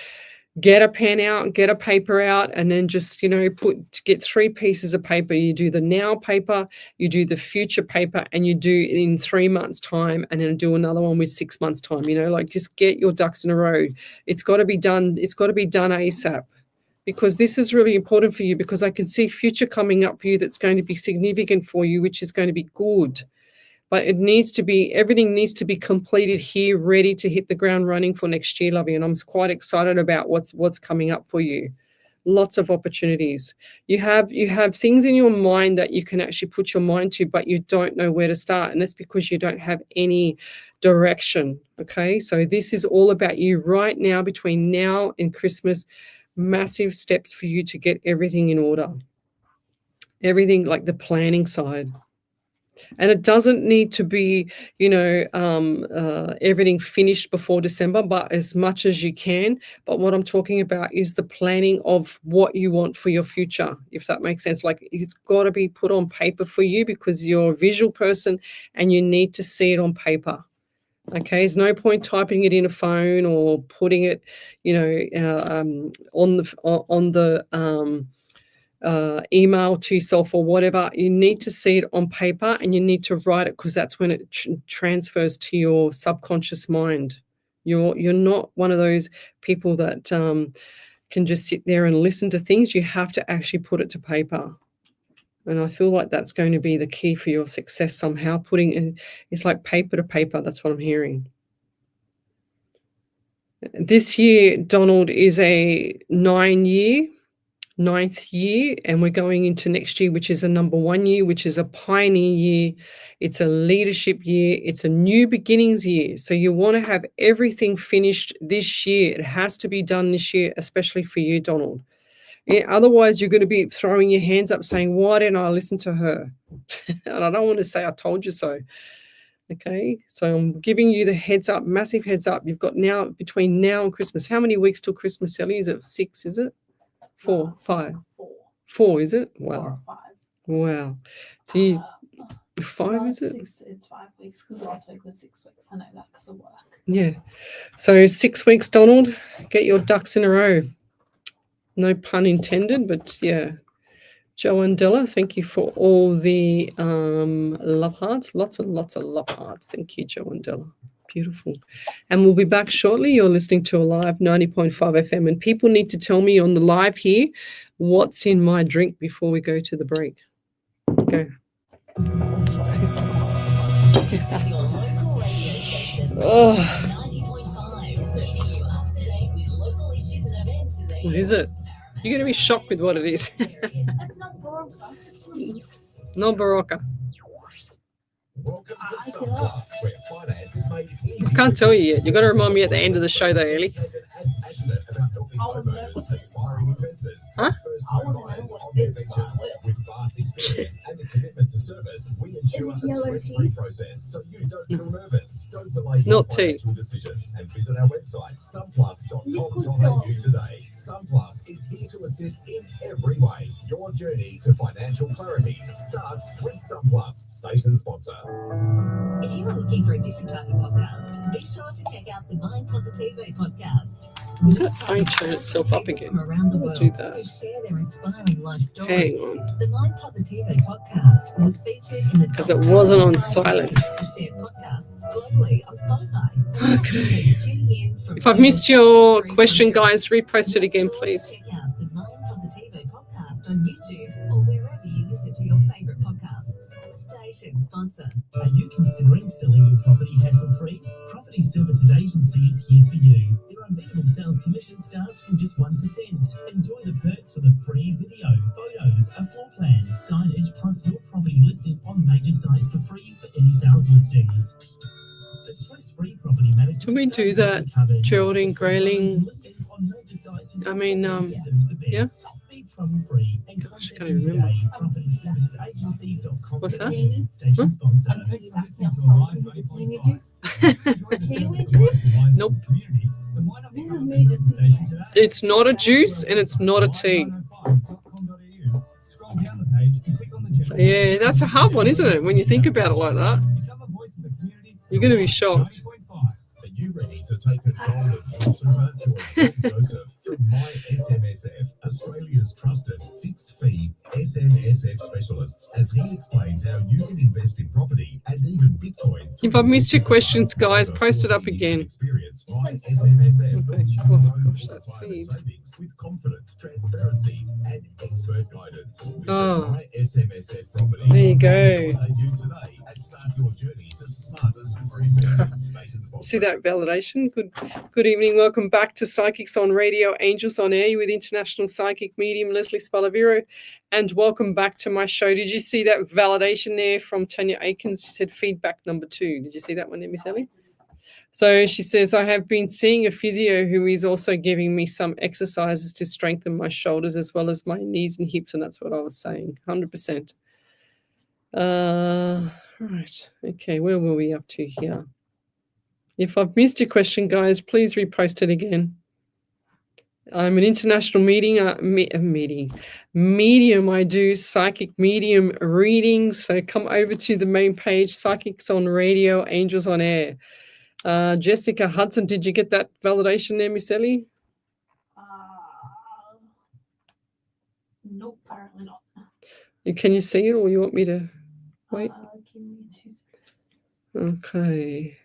get a pen out, get a paper out, and then just, get 3 pieces of paper. You do the now paper, you do the future paper, and you do it in 3 months' time, and then do another one with 6 months' time. Just get your ducks in a row. It's got to be done. It's got to be done ASAP, because this is really important for you, because I can see future coming up for you that's going to be significant for you, which is going to be good. But everything needs to be completed here, ready to hit the ground running for next year, lovey. And I'm quite excited about what's coming up for you. Lots of opportunities. You have things in your mind that you can actually put your mind to, but you don't know where to start. And that's because you don't have any direction. Okay. So this is all about you right now, between now and Christmas. Massive steps for you to get everything in order. Everything, like the planning side. And it doesn't need to be, everything finished before December, but as much as you can. But what I'm talking about is the planning of what you want for your future, if that makes sense. Like, it's got to be put on paper for you, because you're a visual person and you need to see it on paper. Okay, there's no point typing it in a phone or putting it, on the email to yourself or whatever. You need to see it on paper, and you need to write it, because that's when it transfers to your subconscious mind. You're not one of those people that can just sit there and listen to things. You have to actually put it to paper. And I feel like that's going to be the key for your success somehow. Putting in, it's like paper to paper. That's what I'm hearing. This year, Donald, is a 9th year, and we're going into next year, which is a number 1 year, which is a pioneer year. It's a leadership year. It's a new beginnings year. So you want to have everything finished this year. It has to be done this year, especially for you, Donald. Otherwise, you're going to be throwing your hands up saying, why didn't I listen to her? And I don't want to say I told you so. Okay, so I'm giving you the heads up, massive heads up. You've got now, between now and Christmas. How many weeks till Christmas, Ellie? Is it 6, is it? 4, 5. 4, is it? Wow. 4 or 5. Wow. So you, 5, is it? 6, it's 5 weeks, because last week was 6 weeks. I know that because of work. Yeah. So 6 weeks, Donald. Get your ducks in a row. No pun intended, but yeah. Joe and Della, thank you for all the love hearts. Lots and lots of love hearts. Thank you, Joe and Della. Beautiful. And we'll be back shortly. You're listening to a live 90.5 FM. And people need to tell me on the live here what's in my drink before we go to the break. Okay. This is your local radio station. Oh, 90.5 brings you up to date with local issues and events. what is it? You're going to be shocked with what it is. It's not Barocca. No Barocca. Welcome to Sunplus, where finance is made easy. I can't tell you yet. You've got to remind me at the end of the show, though, Ellie. And passionate about helping homeowners, aspiring investors, Huh? and first home buyers on their ventures. With vast experience and the commitment to service, we ensure a stress-free process so you don't feel nervous. Don't delay your not tea. financial decisions and visit our website, sunplus.com.au today. Sunplus is here to assist in every way. Your journey to financial clarity starts with Sunplus, station sponsor. If you are looking for a different type of podcast, be sure to check out the Mind Positivo podcast. Does that phone turn itself up again? From around the I'll world do that. who share their inspiring life Hang stories. on. The Mind Positivo podcast was featured in the Because because it wasn't on silent. Share podcasts globally on Spotify. Okay. Tuning in from If I've missed your question, guys, repost it again, please. Check out the Mind Positivo podcast on YouTube or wherever you listen to your favorite podcasts. Station sponsor. Are you considering selling your property hassle-free? Property Services Agency is here for you. Their unbeatable sales commission starts from just 1%. Enjoy the perks of a free video, photos, a floor plan, signage, plus your property listed on major sites for free for any sales listings. The stress-free property management. Can we do that, Geraldine Grayling? I mean, yeah. Gosh, I can't even remember. What's that? Nope. This is me just. It's not a juice and it's not a tea. So, yeah, that's a hard one, isn't it? When you think about it like that, you're going to be shocked. Are you ready to take control of your super? Join Joseph from MySMSF, Australia's trusted fixed fee SMSF specialists, as he explains how you can invest in property and even Bitcoin. If I've missed your questions, guys, post it up again. Experience MySMSF. Okay. Oh, gosh, that feed. With confidence, transparency, and expert guidance. Oh. MySMSF property. There you go. Contact you today and start your journey to smarter super investment. Station sponsor. See that validation? Good evening. Welcome back to Psychics on Radio, Angels on Air with international psychic medium Lesley Spaliviero. And welcome back to my show. Did you see that validation there from Tanya Aikens? She said feedback number 2. Did you see that one there, Miss Ellie? So she says, I have been seeing a physio who is also giving me some exercises to strengthen my shoulders as well as my knees and hips. And that's what I was saying, 100%. Right. Okay, where were we up to here? If I've missed your question, guys, please repost it again. I'm an international medium. I do psychic medium readings. So come over to the main page, Psychics on Radio, Angels on Air. Jessica Hudson, did you get that validation there, Miss Ellie? Nope, apparently not. Can you see it or you want me to wait? Give me 2 seconds. Okay.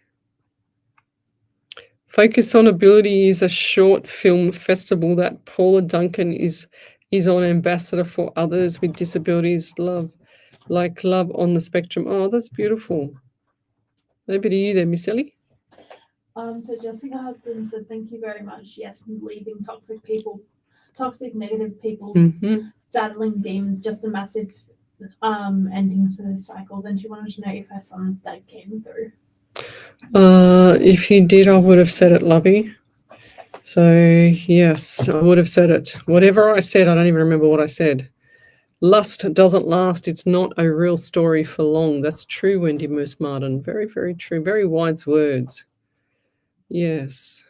Focus on Ability is a short film festival that Paula Duncan is on, ambassador for others with disabilities. Love on the spectrum. Oh, that's beautiful. Over to you there, Miss Ellie. So Jessica Hudson said, thank you very much. Yes, leaving toxic, negative people, battling demons, just a massive ending to the cycle. Then she wanted to know if her son's dad came through. If he did, I would have said it, Lovey. So, yes, I would have said it. Whatever I said, I don't even remember what I said. Lust doesn't last. It's not a real story for long. That's true, Wendy Moose Martin. Very, very true. Very wise words. Yes.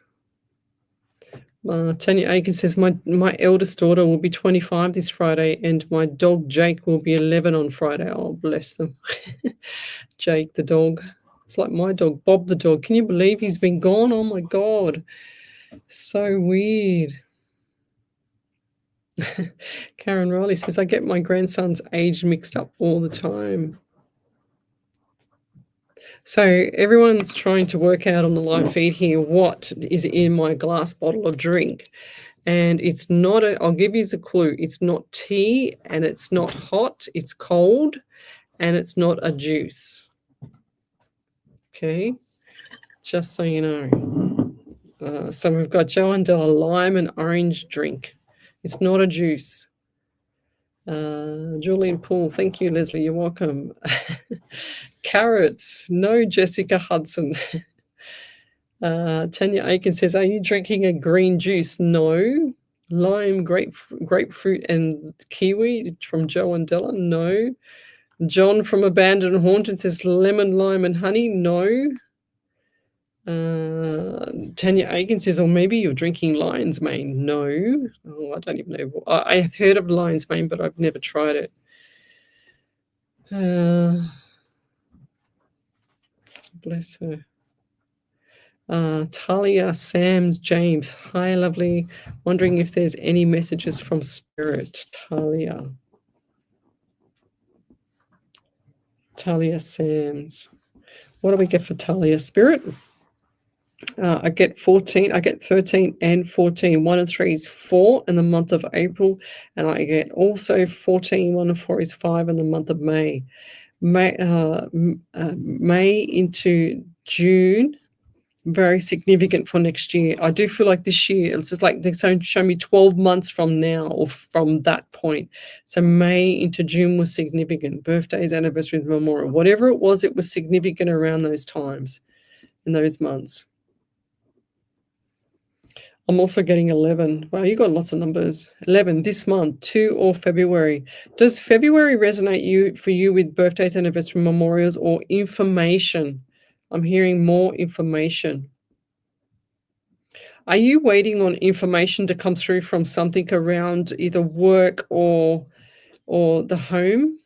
Tanya Aiken says, my eldest daughter will be 25 this Friday and my dog Jake will be 11 on Friday. Oh, bless them. Jake the dog. It's like my dog, Bob the dog. Can you believe he's been gone? Oh, my God. So weird. Karen Riley says, I get my grandson's age mixed up all the time. So everyone's trying to work out on the live feed here what is in my glass bottle of drink. And it's not I'll give you a clue. It's not tea and it's not hot. It's cold and it's not a juice. Okay, just so you know. So we've got Joe and Della lime and orange drink. It's not a juice. Julian Poole, thank you, Leslie. You're welcome. Carrots, no, Jessica Hudson. Tanya Aiken says, are you drinking a green juice? No. Lime, grapefruit, and kiwi from Joe and Della? No. John from Abandoned and Haunted says lemon, lime, and honey. No. Tanya Aiken says, or maybe you're drinking lion's mane. No. Oh, I don't even know. I have heard of lion's mane, but I've never tried it. Bless her. Talia Sams James. Hi, lovely. Wondering if there's any messages from Spirit. Talia Sams. What do we get for Talia Spirit? I get 14. I get 13 and 14. 1 and 3 is 4 in the month of April. And I get also 14. 1 and 4 is 5 in the month of May. May into June, very significant for next year. I do feel like this year, it's just like they're going to show me 12 months from now or from that point. So May into June was significant. Birthdays, anniversaries, memorial, whatever it was significant around those times, in those months. I'm also getting 11. Wow, you got lots of numbers. 11 this month, 2 or February. Does February resonate for you with birthdays, anniversary, memorials, or information? I'm hearing more information. Are you waiting on information to come through from something around either work or the home?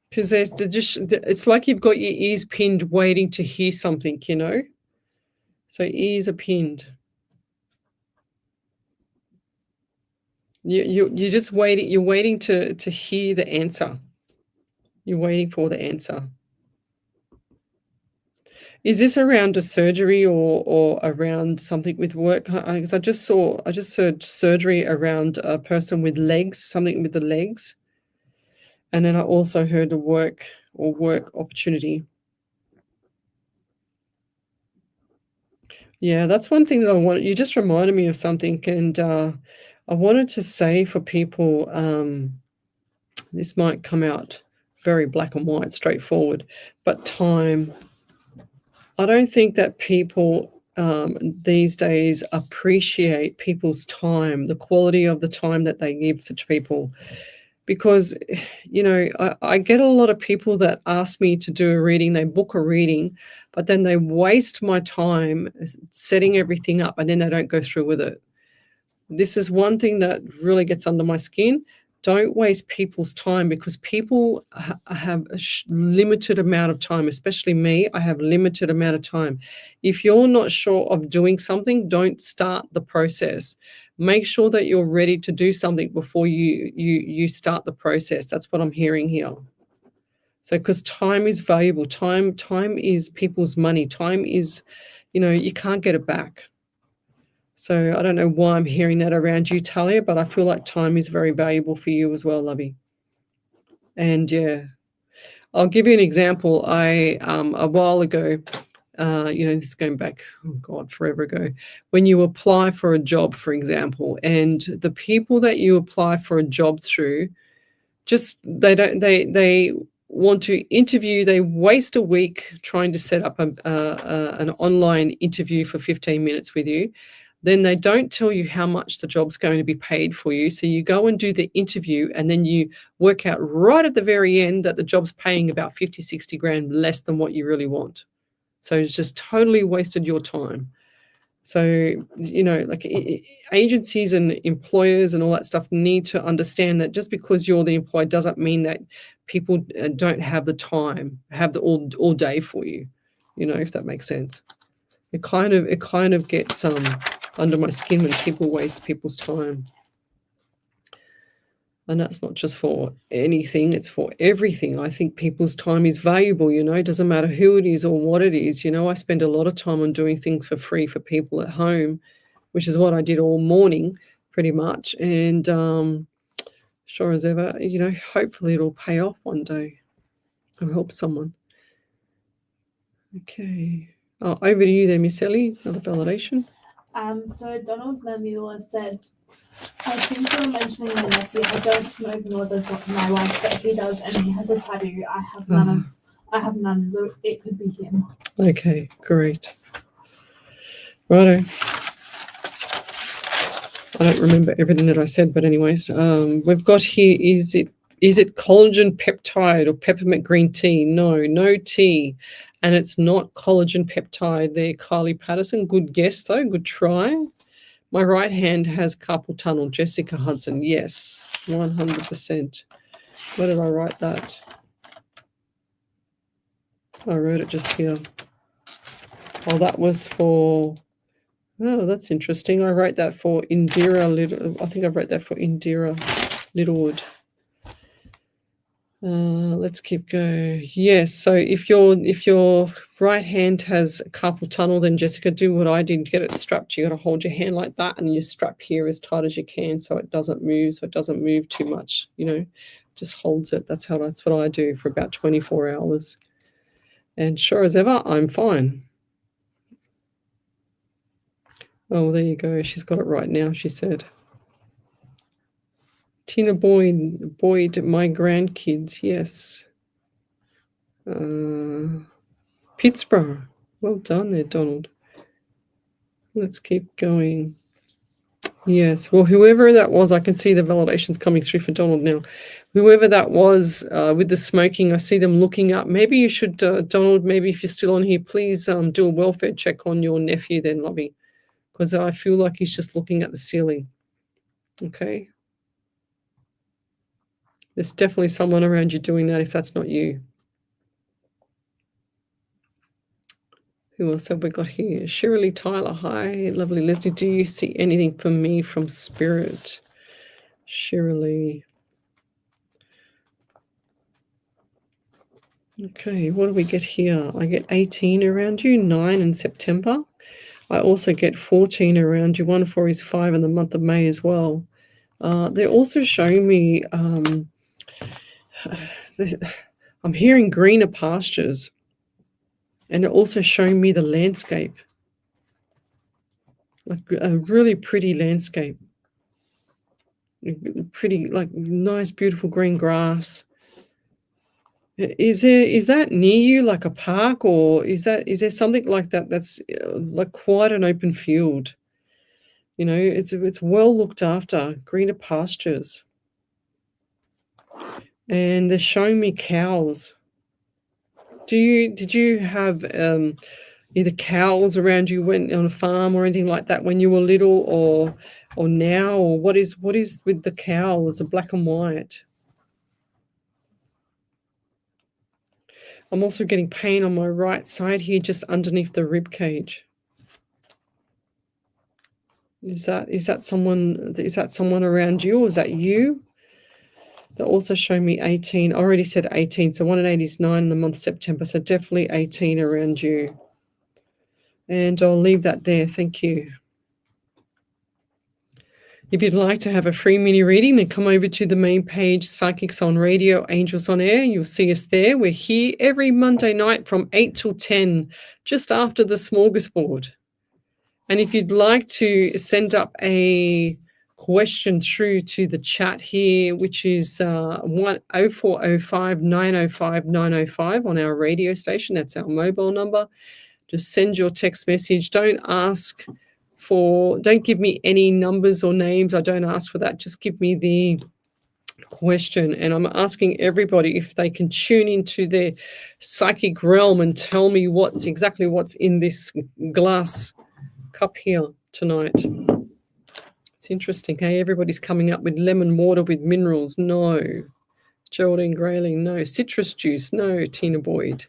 Because it's like you've got your ears pinned waiting to hear something, you know? So ears are pinned. You're just waiting. You're waiting to hear the answer. You're waiting for the answer. Is this around a surgery or around something with work? Because I just heard surgery around a person with legs, something with the legs, and then I also heard the work opportunity. Yeah, that's one thing that I want. You just reminded me of something, and I wanted to say for people, this might come out very black and white, straightforward, but time. I don't think that people these days appreciate people's time, the quality of the time that they give to people. Because, you know, I get a lot of people that ask me to do a reading, they book a reading, but then they waste my time setting everything up and then they don't go through with it. This is one thing that really gets under my skin. Don't waste people's time, because people have a limited amount of time, especially me. I have limited amount of time. If you're not sure of doing something, don't start the process. Make sure that you're ready to do something before you start the process. That's what I'm hearing here. So, because time is valuable. Time is people's money. Time is, you know, you can't get it back. So I don't know why I'm hearing that around you, Talia, but I feel like time is very valuable for you as well, lovey. And yeah, I'll give you an example. I a while ago, you know, this is going back, oh God, forever ago, when you apply for a job, for example, and the people that you apply for a job through, just they want to interview. They waste a week trying to set up an online interview for 15 minutes with you. Then they don't tell you how much the job's going to be paid for you. So you go and do the interview, and then you work out right at the very end that the job's paying about 50, 60 grand less than what you really want. So it's just totally wasted your time. So, you know, like agencies and employers and all that stuff need to understand that just because you're the employer doesn't mean that people don't have the time, have the all day for you, you know, if that makes sense. It kind of gets under my skin when people waste people's time. And that's not just for anything, it's for everything. I think people's time is valuable, you know, it doesn't matter who it is or what it is. You know, I spend a lot of time on doing things for free for people at home, which is what I did all morning pretty much. And sure as ever, you know, hopefully it'll pay off one day. I'll help someone. Okay. Oh, over to you there, Miss Ellie, another validation. So Donald Lemuel said, I think you were mentioning my nephew. I don't smoke nor does my wife, but he does, and he has a tattoo. I have none. It could be him. Okay, great. Righto. I don't remember everything that I said, but anyways, we've got here, is it collagen peptide or peppermint green tea? No tea. And it's not collagen peptide there, Carly Patterson. Good guess, though. Good try. My right hand has carpal tunnel, Jessica Hudson. Yes, 100%. Where did I write that? I wrote it just here. Oh, that was for... Oh, that's interesting. I wrote that for Indira Littlewood. Let's keep going. Yes. So if your right hand has a carpal tunnel, then Jessica, do what I did. Get it strapped. You got to hold your hand like that, and you strap here as tight as you can, so it doesn't move. So it doesn't move too much. Just holds it. That's what I do for about 24 hours. And sure as ever, I'm fine. Oh, there you go. She's got it right now. She said. Tina Boyd, my grandkids, yes. Pittsburgh, well done there, Donald. Let's keep going. Yes, well, whoever that was, I can see the validations coming through for Donald now. Whoever that was with the smoking, I see them looking up. Maybe you should, Donald, maybe if you're still on here, please do a welfare check on your nephew then, lovey, because I feel like he's just looking at the ceiling. Okay. There's definitely someone around you doing that if that's not you. Who else have we got here? Shirley Tyler, hi. Lovely Leslie, do you see anything for me from Spirit? Shirley. Okay, what do we get here? I get 18 around you, 9 in September. I also get 14 around you, 1 for his 5 in the month of May as well. They're also showing me... I'm hearing greener pastures, and they're also showing me the landscape, like a really pretty landscape, pretty, like nice, beautiful green grass. Is that near you, like a park, or is there something like that that's like quite an open field? It's well looked after, greener pastures. And they're showing me cows. Did you have either cows around you went on a farm or anything like that when you were little, or now, or what is with the cows, the black and white? I'm also getting pain on my right side here, just underneath the rib cage. Is that someone around you, or is that you? They're also showing me 18. I already said 18, so 1 in 8 is 9 in the month of September, so definitely 18 around you. And I'll leave that there. Thank you. If you'd like to have a free mini reading, then come over to the main page, Psychics on Radio, Angels on Air. You'll see us there. We're here every Monday night from 8 till 10, just after the smorgasbord. And if you'd like to send up a question through to the chat here, which is 0405 905 905 on our radio station. That's our mobile number. Just send your text message. Don't give me any numbers or names. I don't ask for that. Just give me the question. And I'm asking everybody if they can tune into their psychic realm and tell me what's in this glass cup here tonight. It's interesting, hey? Everybody's coming up with lemon water with minerals. No. Geraldine Grayling, no. Citrus juice, no. Tina Boyd.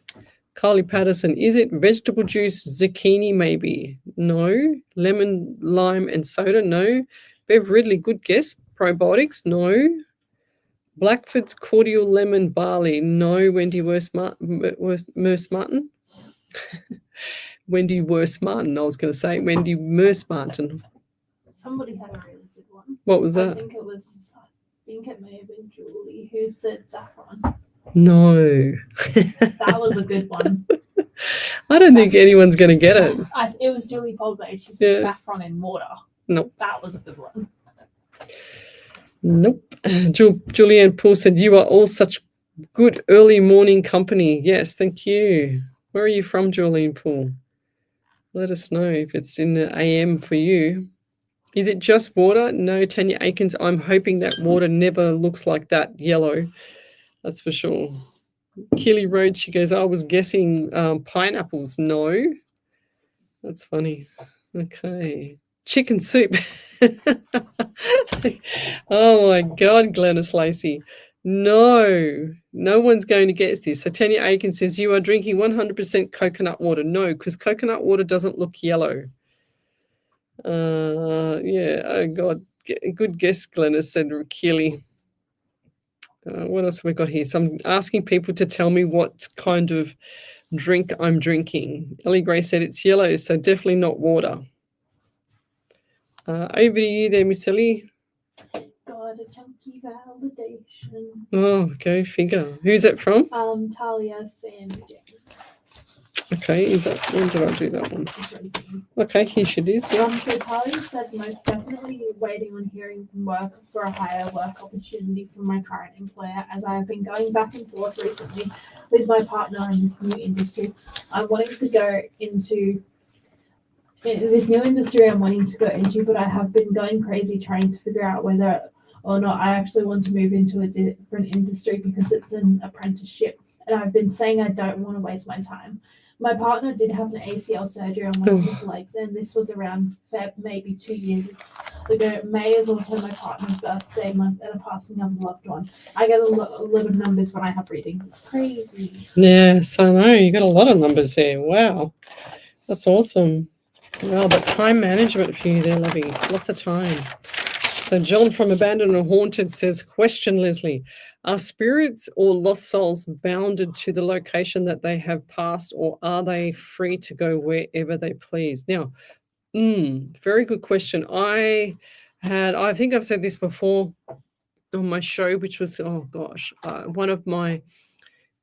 Carly Patterson, is it vegetable juice, zucchini maybe? No. Lemon, lime and soda, no. Bev Ridley, good guess. Probiotics, no. Blackford's cordial lemon barley, no. Wendy Merce-Martin. Wendy Merce-Martin, I was going to say. Wendy Merce-Martin. Somebody had a really good one. What was that? I think it may have been Julie who said saffron. No. That was a good one. I don't think anyone's going to get it. It was Julie Polgate. She said saffron in water. Nope. That was a good one. Nope. Julianne Poole said, you are all such good early morning company. Yes, thank you. Where are you from, Julianne Poole? Let us know if it's in the AM for you. Is it just water? No, Tanya Aikens, I'm hoping that water never looks like that yellow. That's for sure. Keely Road, she goes, I was guessing pineapples. No. That's funny. Okay. Chicken soup. Oh, my God, Glennis Lacey. No one's going to guess this. So Tanya Aikens says, you are drinking 100% coconut water. No, because coconut water doesn't look yellow. Oh God, good guess, Glennis, said Keely. What else have we got here? So I'm asking people to tell me what kind of drink I'm drinking. Ellie Gray said it's yellow, so definitely not water. Over to you there, Miss Ellie. Got a chunky validation. Oh, go figure. Who's it from? Talia Sam James. Okay, when did I do that one? Okay, here she is. Yeah. So Talia said most definitely waiting on hearing from work for a higher work opportunity from my current employer, as I have been going back and forth recently with my partner in this new industry. I'm wanting to go into this new industry I'm wanting to go into, but I have been going crazy trying to figure out whether or not I actually want to move into a different industry because it's an apprenticeship. And I've been saying I don't want to waste my time. My partner did have an ACL surgery on one of his legs, and this was around Feb, maybe 2 years ago. May is also my partner's birthday month and a passing of a loved one. I get a lot of numbers when I have readings. It's crazy. Yes, I know. You got a lot of numbers there. Wow. That's awesome. Wow, but time management for you there, Lovey. Lots of time. So John from Abandoned and Haunted says, question, Lesley, are spirits or lost souls bounded to the location that they have passed, or are they free to go wherever they please? Now, very good question. I think I've said this before on my show, which was, one of my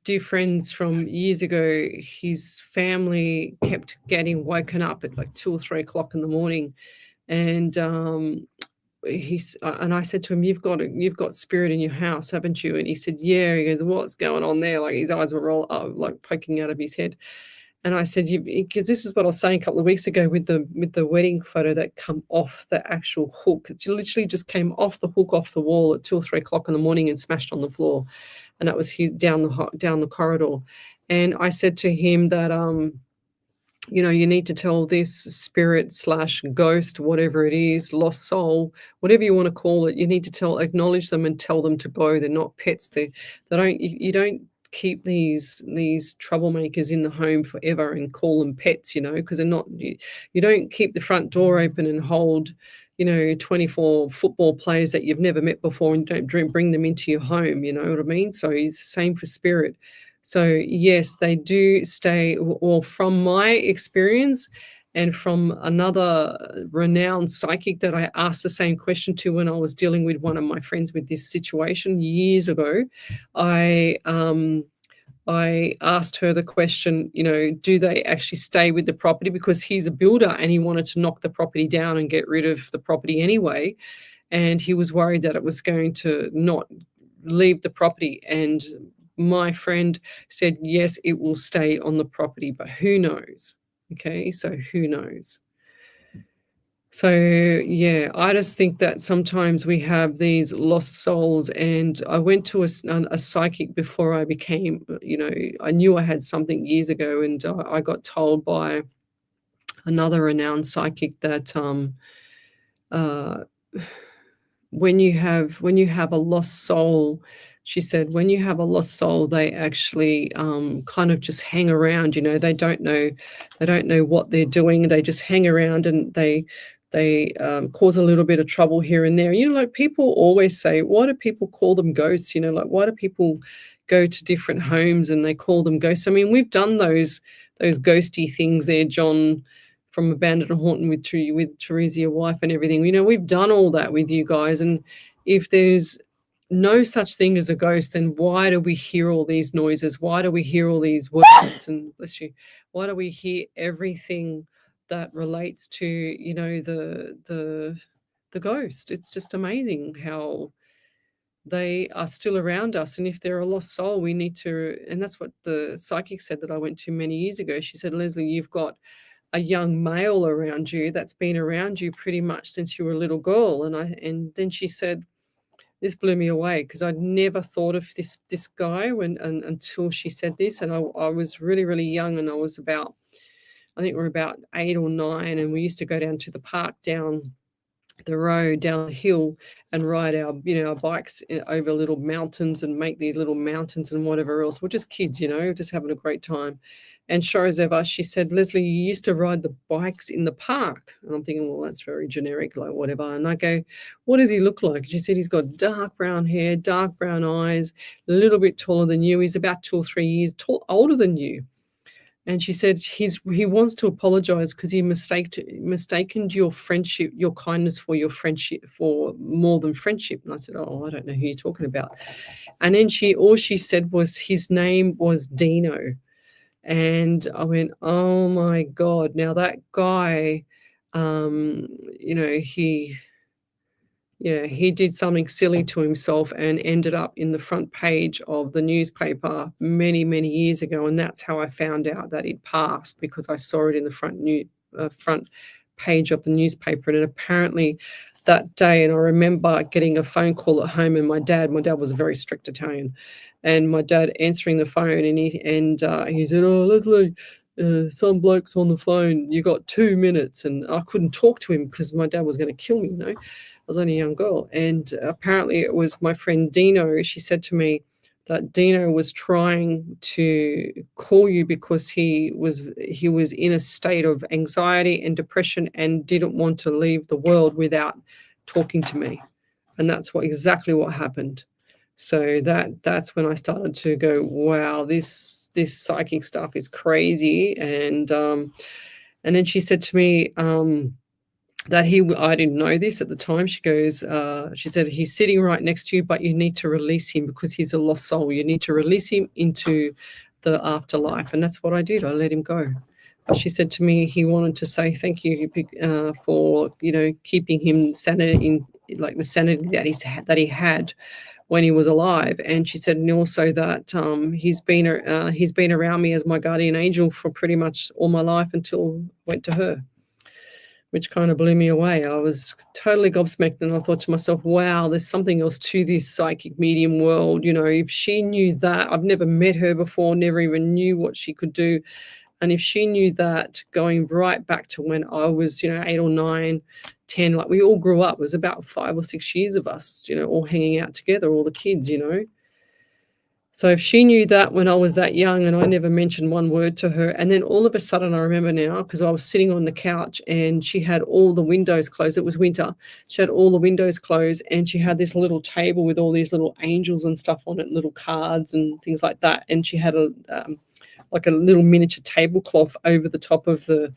dear friends from years ago, his family kept getting woken up at like 2 or 3 o'clock in the morning. And and I said to him, you've got spirit in your house, haven't you? And he said, yeah. He goes, what's going on there? Like his eyes were like poking out of his head. And I said, because this is what I was saying a couple of weeks ago with the wedding photo that come off the actual hook. It literally just came off the hook, off the wall at 2 or 3 o'clock in the morning and smashed on the floor. And that was down the corridor. And I said to him that, you need to tell this spirit / ghost, whatever it is, lost soul, whatever you want to call it, you need to acknowledge them and tell them to go. They're not pets. You don't keep these troublemakers in the home forever and call them pets, because they're not. You don't keep the front door open and hold 24 football players that you've never met before and don't bring them into your home. You know what I mean? So it's the same for spirit. So yes, they do stay. Well, from my experience and from another renowned psychic that I asked the same question to when I was dealing with one of my friends with this situation years ago, I asked her the question, do they actually stay with the property? Because he's a builder and he wanted to knock the property down and get rid of the property anyway. And he was worried that it was going to not leave the property. And my friend said, yes, it will stay on the property, but who knows? Okay, so who knows? So, yeah, I just think that sometimes we have these lost souls. And I went to a psychic before I became, I knew I had something years ago, and I got told by another renowned psychic that when you have a lost soul, she said, when you have a lost soul, they actually kind of just hang around. They don't know what they're doing. They just hang around and they cause a little bit of trouble here and there. Like people always say, why do people call them ghosts? Like why do people go to different homes and they call them ghosts? I mean, we've done those ghosty things there, John, from Abandoned and Haunted with Teresa, your wife, and everything. We've done all that with you guys. And if there's no such thing as a ghost, then why do we hear all these noises? Why do we hear all these words? And bless you, why do we hear everything that relates to the ghost? It's just amazing how they are still around us. And if they're a lost soul, we need to, and that's what the psychic said that I went to many years ago. She said, Lesley, you've got a young male around you that's been around you pretty much since you were a little girl. And then she said, this blew me away, because I'd never thought of this guy until she said this. And I was really, really young, and I was I think we're about 8 or 9, and we used to go down to the park down the road down the hill and ride our, our bikes over little mountains and make these little mountains and whatever else. We're just kids, just having a great time. And sure as ever, she said, Lesley, you used to ride the bikes in the park. And I'm thinking, well, that's very generic, like whatever. And I go, what does he look like? She said, he's got dark brown hair, dark brown eyes, a little bit taller than you. He's about 2 or 3 years older than you. And she said he wants to apologize because he mistaken your friendship, your kindness for your friendship, for more than friendship. And I said, oh, I don't know who you're talking about. And then all she said was his name was Dino. And I went, oh my God. Now that guy, he did something silly to himself and ended up in the front page of the newspaper many, many years ago. And that's how I found out that he'd passed, because I saw it in the front page of the newspaper. And apparently that day, and I remember getting a phone call at home, and my dad was a very strict Italian, and my dad answering the phone, and he said, oh, Lesley, some bloke's on the phone. You got 2 minutes. And I couldn't talk to him because my dad was going to kill me, I was only a young girl. And apparently it was my friend Dino. She said to me that Dino was trying to call you because he was in a state of anxiety and depression and didn't want to leave the world without talking to me. And that's exactly what happened. So that's when I started to go, wow, this psychic stuff is crazy. And then she said to me that I didn't know this at the time. She goes, she said, he's sitting right next to you, but you need to release him because he's a lost soul. You need to release him into the afterlife. And that's what I did. I let him go. But she said to me, he wanted to say thank you for, keeping him sanity, like the sanity that he had when he was alive. And she said, and also that he's been around me as my guardian angel for pretty much all my life until I went to her, which kind of blew me away. I was totally gobsmacked, and I thought to myself, wow, there's something else to this psychic medium world. If she knew that, I've never met her before, never even knew what she could do. And if she knew that, going right back to when I was, 8 or 9, 10, like we all grew up, it was about 5 or 6 years of us, all hanging out together, all the kids, So if she knew that when I was that young, and I never mentioned one word to her, and then all of a sudden I remember now, because I was sitting on the couch and she had all the windows closed. It was winter. She had all the windows closed, and she had this little table with all these little angels and stuff on it, little cards and things like that. And she had a little miniature tablecloth over the top of the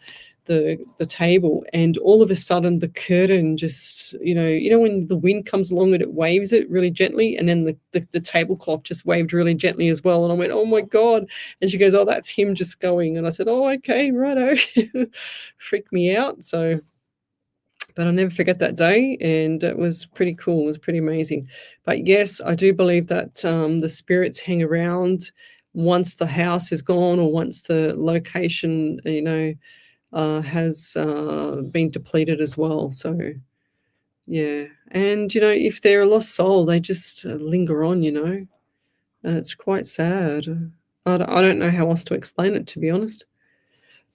table, and all of a sudden the curtain just, when the wind comes along and it waves it really gently, and then the tablecloth just waved really gently as well. And I went, oh my God. And she goes, oh, that's him just going. And I said, oh, okay, righto. Freaked me out. So, but I'll never forget that day, and it was pretty cool. It was pretty amazing. But yes, I do believe that the spirits hang around once the house is gone, or once the location, has been depleted as well. So, yeah. And, if they're a lost soul, they just linger on, and it's quite sad. I don't know how else to explain it, to be honest.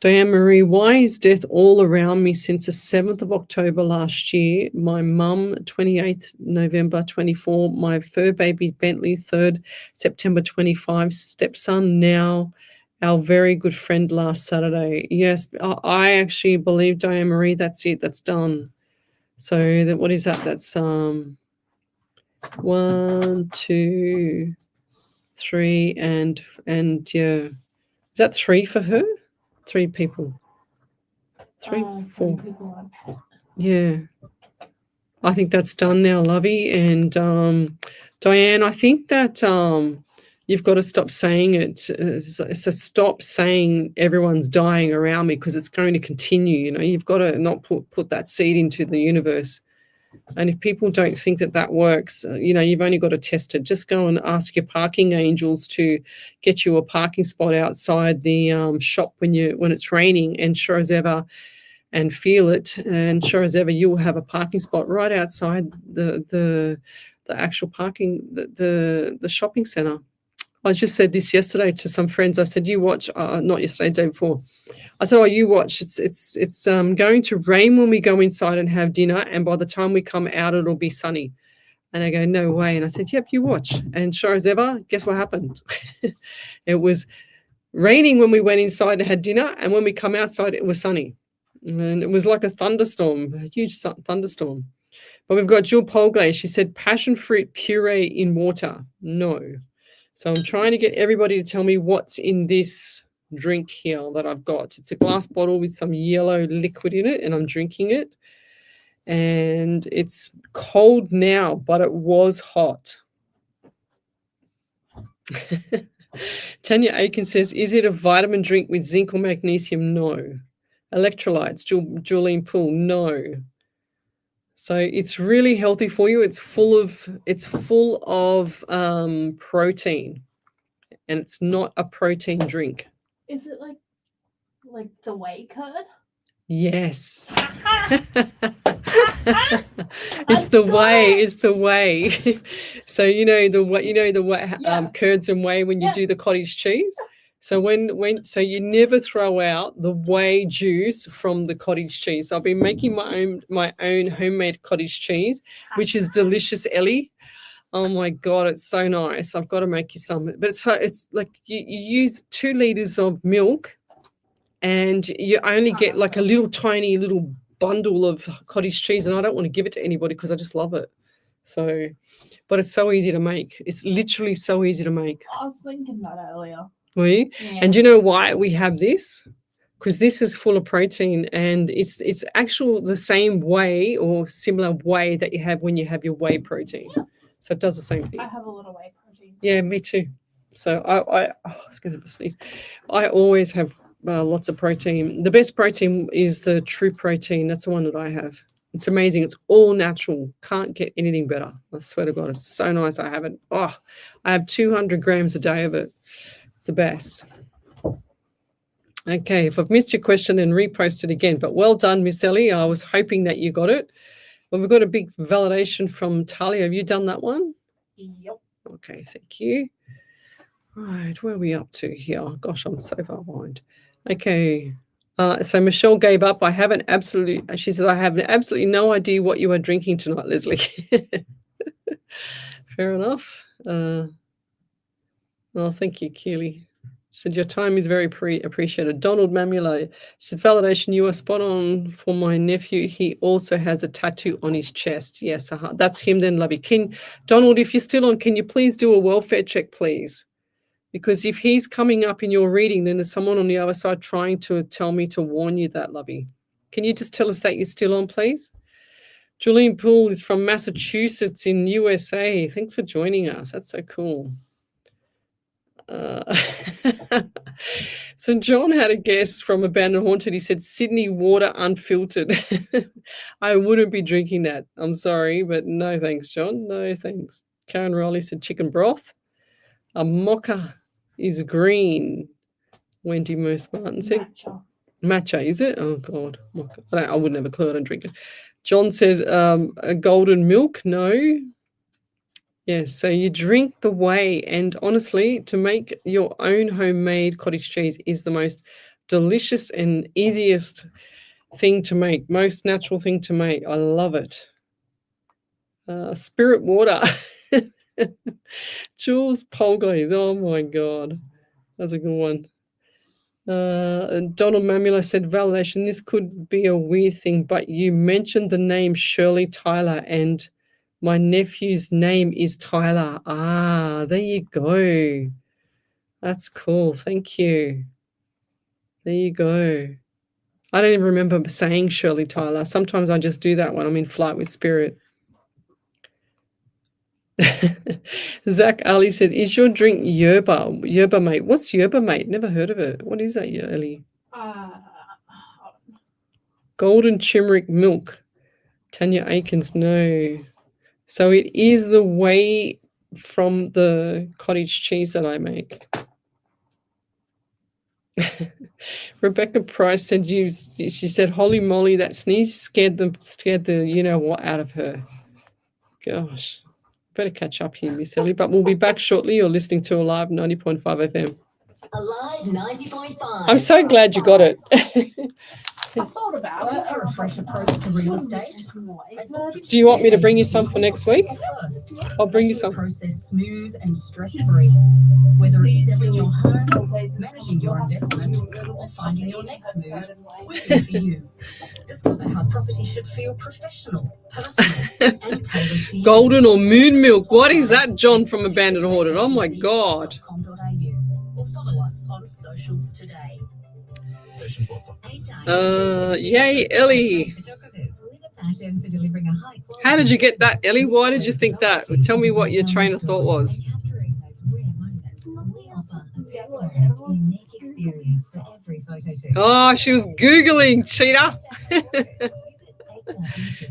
Diane Marie, why is death all around me since the 7th of October last year? My mum, 28th November 24, my fur baby Bentley, 3rd September 25, stepson now, our very good friend last Saturday. Yes, I actually believe, Diane Marie, that's it, that's done. So what is that? That's 1, 2, 3, and yeah. Is that 3 for her? 3 people. 3, 4. People yeah. I think that's done now, Lovey. And Diane, I think that you've got to stop saying it. So stop saying everyone's dying around me, because it's going to continue. You've got to not put that seed into the universe. And if people don't think that works, you've only got to test it. Just go and ask your parking angels to get you a parking spot outside the shop when it's raining, and sure as ever, and feel it, and sure as ever, you will have a parking spot right outside the actual parking, the shopping center. I just said this yesterday to some friends. I said, you watch, not yesterday, the day before. I said, oh, you watch. It's going to rain when we go inside and have dinner, and by the time we come out, it'll be sunny. And they go, no way. And I said, yep, you watch. And sure as ever, guess what happened? It was raining when we went inside and had dinner, and when we come outside, it was sunny. And it was like a thunderstorm, a huge thunderstorm. But we've got Jill Polglay. She said, passion fruit puree in water. No. So I'm trying to get everybody to tell me what's in this drink here that I've got. It's a glass bottle with some yellow liquid in it, and I'm drinking it. And it's cold now, but it was hot. Tanya Aiken says, is it a vitamin drink with zinc or magnesium? No. Electrolytes, Julene Poole, no. So it's really healthy for you. It's full of protein, and it's not a protein drink. Is it like the whey curd? Yes. It's the whey. So the whey, curds and whey when you do the cottage cheese. So so you never throw out the whey juice from the cottage cheese. So I've been making my own homemade cottage cheese, which is delicious, Ellie. Oh my God, it's so nice. I've got to make you some. But it's like you use 2 liters of milk, and you only get like a tiny little bundle of cottage cheese, and I don't want to give it to anybody because I just love it. So, but it's so easy to make. It's literally so easy to make. I was thinking that earlier. Were you? Yeah. And you know why we have this? Because this is full of protein, and it's actually the same whey or similar whey that you have when you have your whey protein. Yeah. So it does the same thing. I have a lot of whey protein. Yeah, me too. So I was going to have a sneeze. I always have lots of protein. The best protein is the True Protein. That's the one that I have. It's amazing. It's all natural. Can't get anything better. I swear to God, it's so nice. I have it. Oh, I have 200 grams a day of it. It's the best. Okay, if I've missed your question, then repost it again. But well done, Miss Ellie. I was hoping that you got it. Well, we've got a big validation from Talia. Have you done that one? Yep. Okay, thank you. Right, where are we up to here? Gosh, I'm so far behind. Okay. So Michelle gave up. She says, I have absolutely no idea what you are drinking tonight, Leslie. Fair enough. Thank you, Keely. She said, your time is very appreciated. Donald Mamula said, validation, you are spot on for my nephew. He also has a tattoo on his chest. Yes, that's him then, lovey. Donald, if you're still on, can you please do a welfare check, please? Because if he's coming up in your reading, then there's someone on the other side trying to tell me to warn you that, lovey. Can you just tell us that you're still on, please? Julene Poole is from Massachusetts in USA. Thanks for joining us. That's so cool. So John had a guess from Abandoned Haunted. He said Sydney water unfiltered. I wouldn't be drinking that. I'm sorry, but no thanks, John. No thanks. Karen Riley said chicken broth. A mocha is green. Wendy Moose Martin said matcha, is it? Oh God, mocha. I wouldn't have a clue. I don't drink it. John said a golden milk. No. Yes, so you drink the whey, and honestly, to make your own homemade cottage cheese is the most delicious and easiest thing to make, most natural thing to make. I love it. Spirit water. Jules Polglaze. Oh my God, that's a good one. Donald Mamula said, validation, this could be a weird thing, but you mentioned the name Shirley Tyler, and my nephew's name is Tyler. Ah, there you go. That's cool. Thank you. There you go. I don't even remember saying Shirley Tyler. Sometimes I just do that when I'm in flight with spirit. Zach Ali said, is your drink yerba? Yerba mate. What's yerba mate? Never heard of it. What is that, Ali? Golden turmeric milk. Tanya Aikens, no. So it is the whey from the cottage cheese that I make. Rebecca Price said, she said, holy moly, that sneeze scared the you know what out of her. Gosh. Better catch up here, Miss Ellie, but we'll be back shortly. You're listening to Alive 90.5 FM. Alive 90.5. I'm so glad you got it. I thought about it. A fresh approach to real estate. Do you want me to bring you some for next week? First, I'll bring you some. process smooth and stress-free. Whether it's selling your home, managing your investment, or finding your next move, we're here for you. Discover how property should feel professional, personal, and tailored to you. Golden or moon milk? What is that, John from Abandoned Hoarded? Oh my God. Or follow us on socials today. Yay, Ellie. How did you get that, Ellie? Why did you think that? Tell me what your train of thought was. Oh, she was Googling, cheater.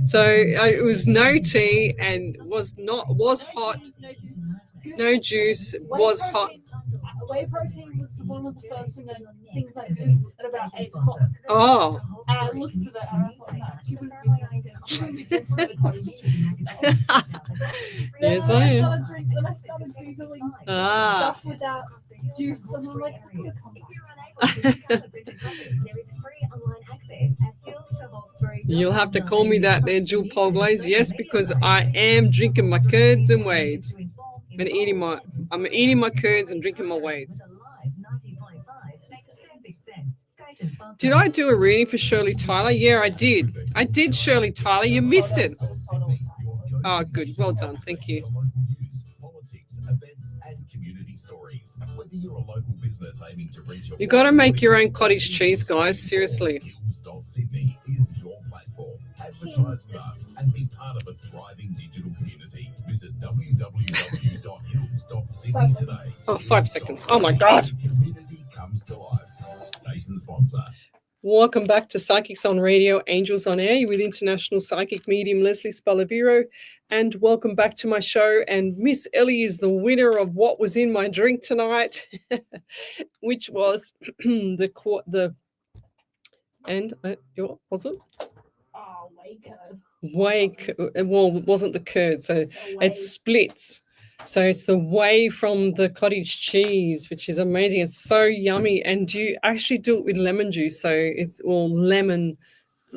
So it was no tea and was hot, no juice, was hot. Whey protein was one of the first things I did at about 8 o'clock. Oh. And I looked at it and I was like, Yes, I am. Then I started Googling stuff without juice, and I'm like, You'll have to call me that there, Jewel Polglaze. Yes, because I am drinking my curds and wades. I'm eating my curds and drinking my wades. Did I do a reading for Shirley Tyler? Yeah, I did. I did, Shirley Tyler. You missed it. Oh, good. Well done. Thank you. You got to make your own cottage cheese, guys. Seriously. Sydney is your platform. Advertise with us and be part of a thriving digital community. Visit www.hills.sydney today. Oh, 5 seconds. Oh my God. Community comes to life. Station sponsor. Welcome back to Psychics on Radio, Angels on Air with international psychic medium Lesley Spaliviero. And welcome back to my show. And Miss Ellie is the winner of what was in my drink tonight, which was what was it? oh, whey curd. Well, it wasn't the curd, so it splits. So it's the whey from the cottage cheese, which is amazing. It's so yummy, and you actually do it with lemon juice. So it's all lemon,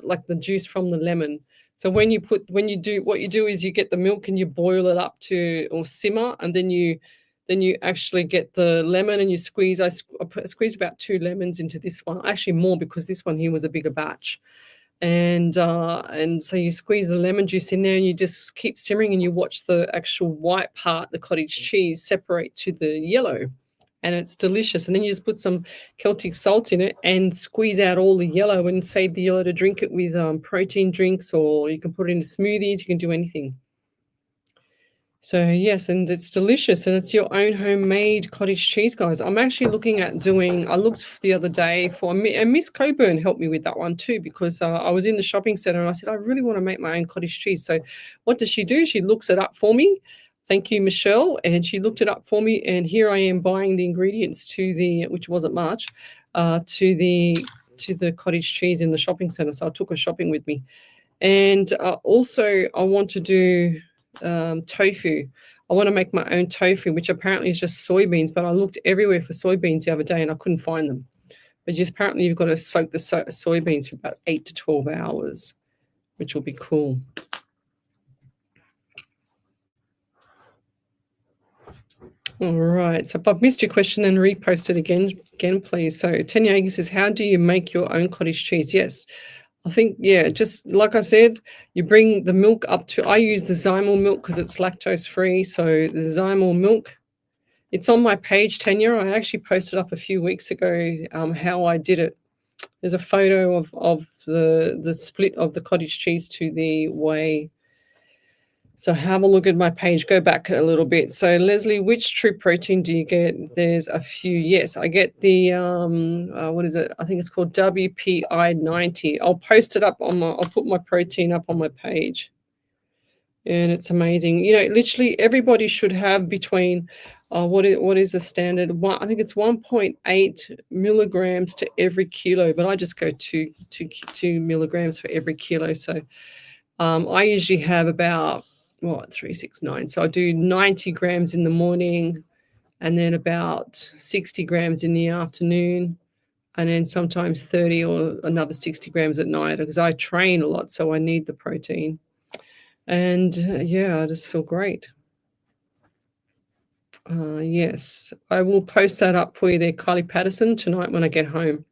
like the juice from the lemon. So what you do is you get the milk and you boil it up to or simmer, and then you actually get the lemon and you squeeze. I squeezed about 2 lemons into this one, actually more because this one here was a bigger batch. And so you squeeze the lemon juice in there and you just keep simmering and you watch the actual white part, the cottage cheese, separate to the yellow. And it's delicious. And then you just put some Celtic salt in it and squeeze out all the yellow and save the yellow to drink it with protein drinks, or you can put it into smoothies. You can do anything. So yes, and it's delicious, and it's your own homemade cottage cheese, guys. I'm actually looking at I looked the other day and Miss Coburn helped me with that one too, because I was in the shopping center and I said, I really want to make my own cottage cheese. So what does she do? She looks it up for me. Thank you, Michelle. And she looked it up for me, and here I am buying the ingredients which wasn't much, to the cottage cheese in the shopping center. So I took her shopping with me. And also I want to do tofu. I want to make my own tofu, which apparently is just soybeans, but I looked everywhere for soybeans the other day and I couldn't find them. But apparently you've got to soak the soybeans for about 8 to 12 hours, which will be cool. All right. So if I've missed your question, then repost it again, please. So Tanya says, how do you make your own cottage cheese? Yes. I think, just like I said, you bring the milk up to, I use the Zymol milk because it's lactose free. So the Zymol milk, it's on my page, Tanya. I actually posted up a few weeks ago how I did it. There's a photo of the split of the cottage cheese to the whey. So have a look at my page. Go back a little bit. So Lesley, which true protein do you get? There's a few. Yes, I get the what is it? I think it's called WPI 90. I'll post it up I'll put my protein up on my page, and it's amazing. Literally everybody should have between what is the standard? I think it's 1.8 milligrams to every kilo, but I just go 2 milligrams for every kilo. So I usually have about 369. So I do 90 grams in the morning, and then about 60 grams in the afternoon, and then sometimes 30 or another 60 grams at night, because I train a lot, so I need the protein. And yeah, I just feel great. Yes, I will post that up for you there, Kylie Patterson, tonight when I get home.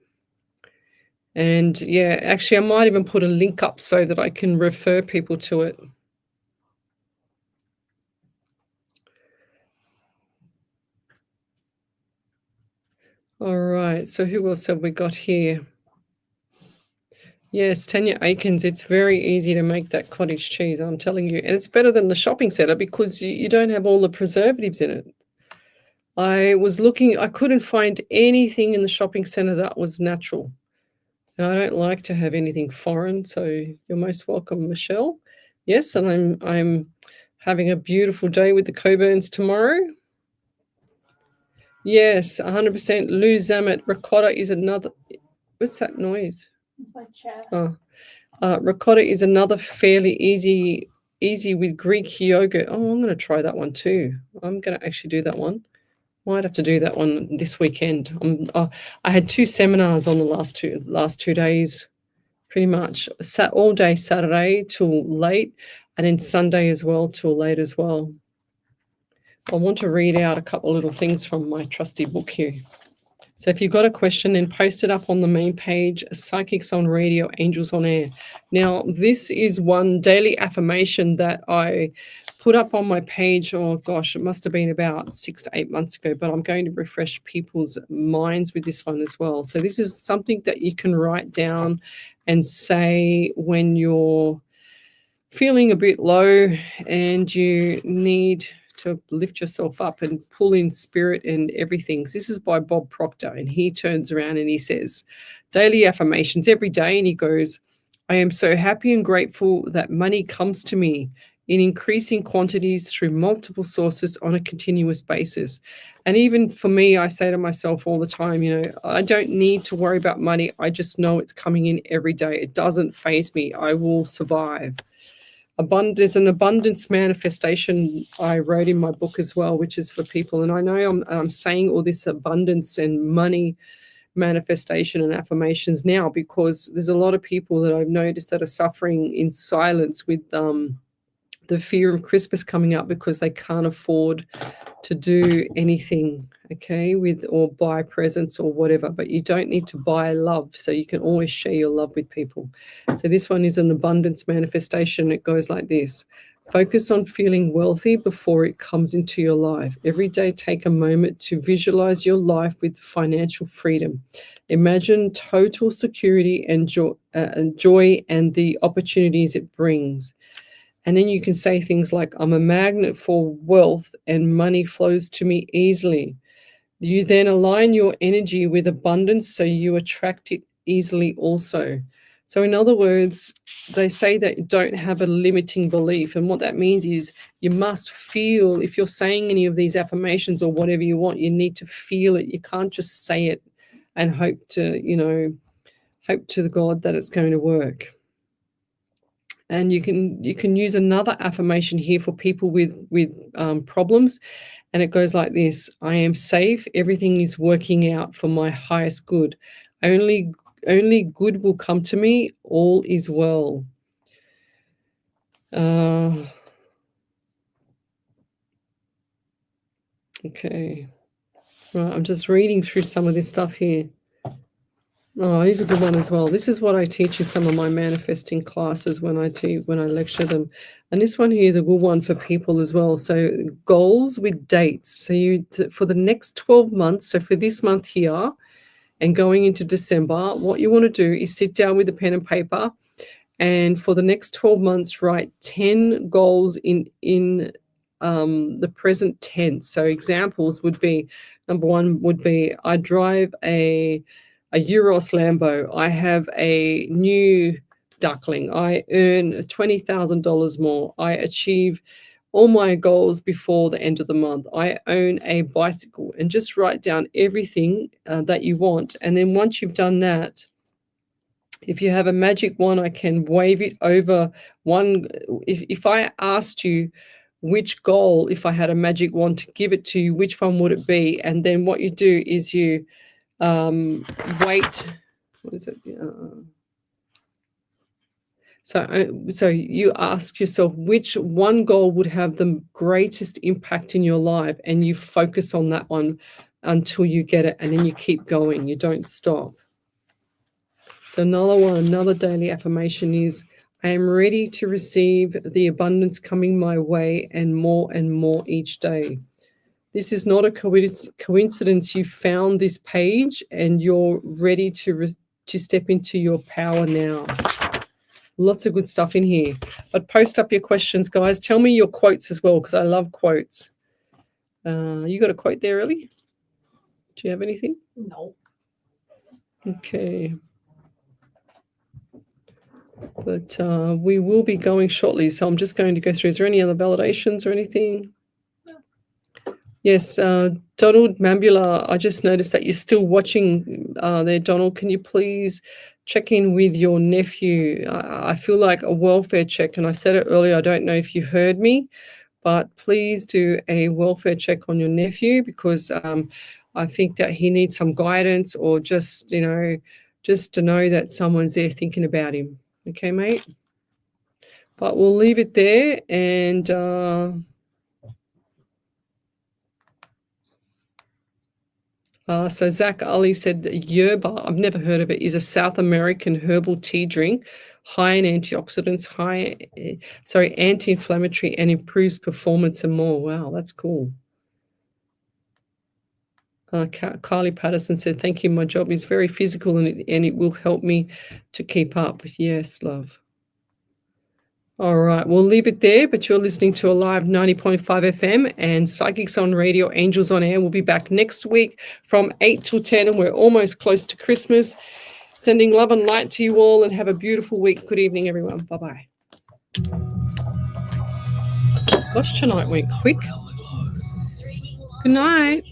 And yeah, actually, I might even put a link up so that I can refer people to it. All right, so who else have we got here? Yes, Tanya Aikens, it's very easy to make that cottage cheese, I'm telling you. And it's better than the shopping centre because you don't have all the preservatives in it. I was looking, I couldn't find anything in the shopping centre that was natural. And I don't like to have anything foreign, so you're most welcome, Michelle. Yes, and I'm having a beautiful day with the Coburns tomorrow. Yes, 100%. Lou Zamet, ricotta is another. What's that noise? It's my chair. Oh, ricotta is another fairly easy with Greek yogurt. Oh, I'm going to try that one too. I'm going to actually do that one. Might have to do that one this weekend. I had 2 seminars on the last two days, pretty much. All day Saturday till late, and then Sunday as well till late as well. I want to read out a couple of little things from my trusty book here. So if you've got a question, then post it up on the main page, Psychics on Radio, Angels on Air. Now, this is one daily affirmation that I put up on my page, oh gosh, it must have been about 6 to 8 months ago, but I'm going to refresh people's minds with this one as well. So this is something that you can write down and say when you're feeling a bit low and you need to lift yourself up and pull in spirit and everything. So this is by Bob Proctor, and he turns around and he says, daily affirmations every day, and he goes, I am so happy and grateful that money comes to me in increasing quantities through multiple sources on a continuous basis. And even for me, I say to myself all the time, I don't need to worry about money. I just know it's coming in every day. It doesn't faze me. I will survive. There's an abundance manifestation I wrote in my book as well, which is for people. And I know I'm saying all this abundance and money manifestation and affirmations now because there's a lot of people that I've noticed that are suffering in silence with the fear of Christmas coming up because they can't afford to do anything, okay, or buy presents or whatever. But you don't need to buy love, so you can always share your love with people. So this one is an abundance manifestation. It goes like this. Focus on feeling wealthy before it comes into your life. Every day, take a moment to visualize your life with financial freedom. Imagine total security and joy and the opportunities it brings. And then you can say things like, I'm a magnet for wealth and money flows to me easily. You then align your energy with abundance so you attract it easily also. So in other words, they say that don't have a limiting belief. And what that means is you must feel, if you're saying any of these affirmations or whatever you want, you need to feel it. You can't just say it and hope to the God that it's going to work. And you can use another affirmation here for people with problems. And it goes like this. I am safe. Everything is working out for my highest good. Only good will come to me. All is well. Okay. Right, I'm just reading through some of this stuff here. Oh, here's a good one as well. This is what I teach in some of my manifesting classes when I lecture them. And this one here is a good one for people as well. So goals with dates. So for the next 12 months, so for this month here and going into December, what you want to do is sit down with a pen and paper, and for the next 12 months, write 10 goals in the present tense. So examples would be, number one would be, I drive a Euros Lambo. I have a new duckling. I earn $20,000 more. I achieve all my goals before the end of the month. I own a bicycle. And just write down everything that you want. And then once you've done that, If you have a magic wand, I can wave it over one. If I asked you which goal, if I had a magic wand to give it to you, which one would it be? And then what you do is you wait. What is it? So you ask yourself which one goal would have the greatest impact in your life, and you focus on that one until you get it, and then you keep going. You don't stop. So another daily affirmation is, I am ready to receive the abundance coming my way and more each day. This is not a coincidence. You found this page and you're ready to step into your power now. Lots of good stuff in here. But post up your questions, guys. Tell me your quotes as well, because I love quotes. You got a quote there, Ellie? Do you have anything? No. Okay. But we will be going shortly, so I'm just going to go through. Is there any other validations or anything? No. Yes, Donald Mambula, I just noticed that you're still watching there, Donald. Can you please check in with your nephew? I feel like a welfare check, and I said it earlier. I don't know if you heard me, but please do a welfare check on your nephew, because I think that he needs some guidance, or just to know that someone's there thinking about him. Okay, mate? But we'll leave it there. And so Zach Ali said that yerba, I've never heard of it, is a South American herbal tea drink, high in antioxidants, anti-inflammatory, and improves performance and more. Wow, that's cool. Carly Patterson said, thank you. My job is very physical and it will help me to keep up. Yes, love. All right, we'll leave it there, but you're listening to Alive 90.5 FM and Psychics on Radio, Angels on Air. We'll be back next week from 8 till 10, and we're almost close to Christmas. Sending love and light to you all, and have a beautiful week. Good evening, everyone. Bye-bye. Gosh, tonight went quick. Good night.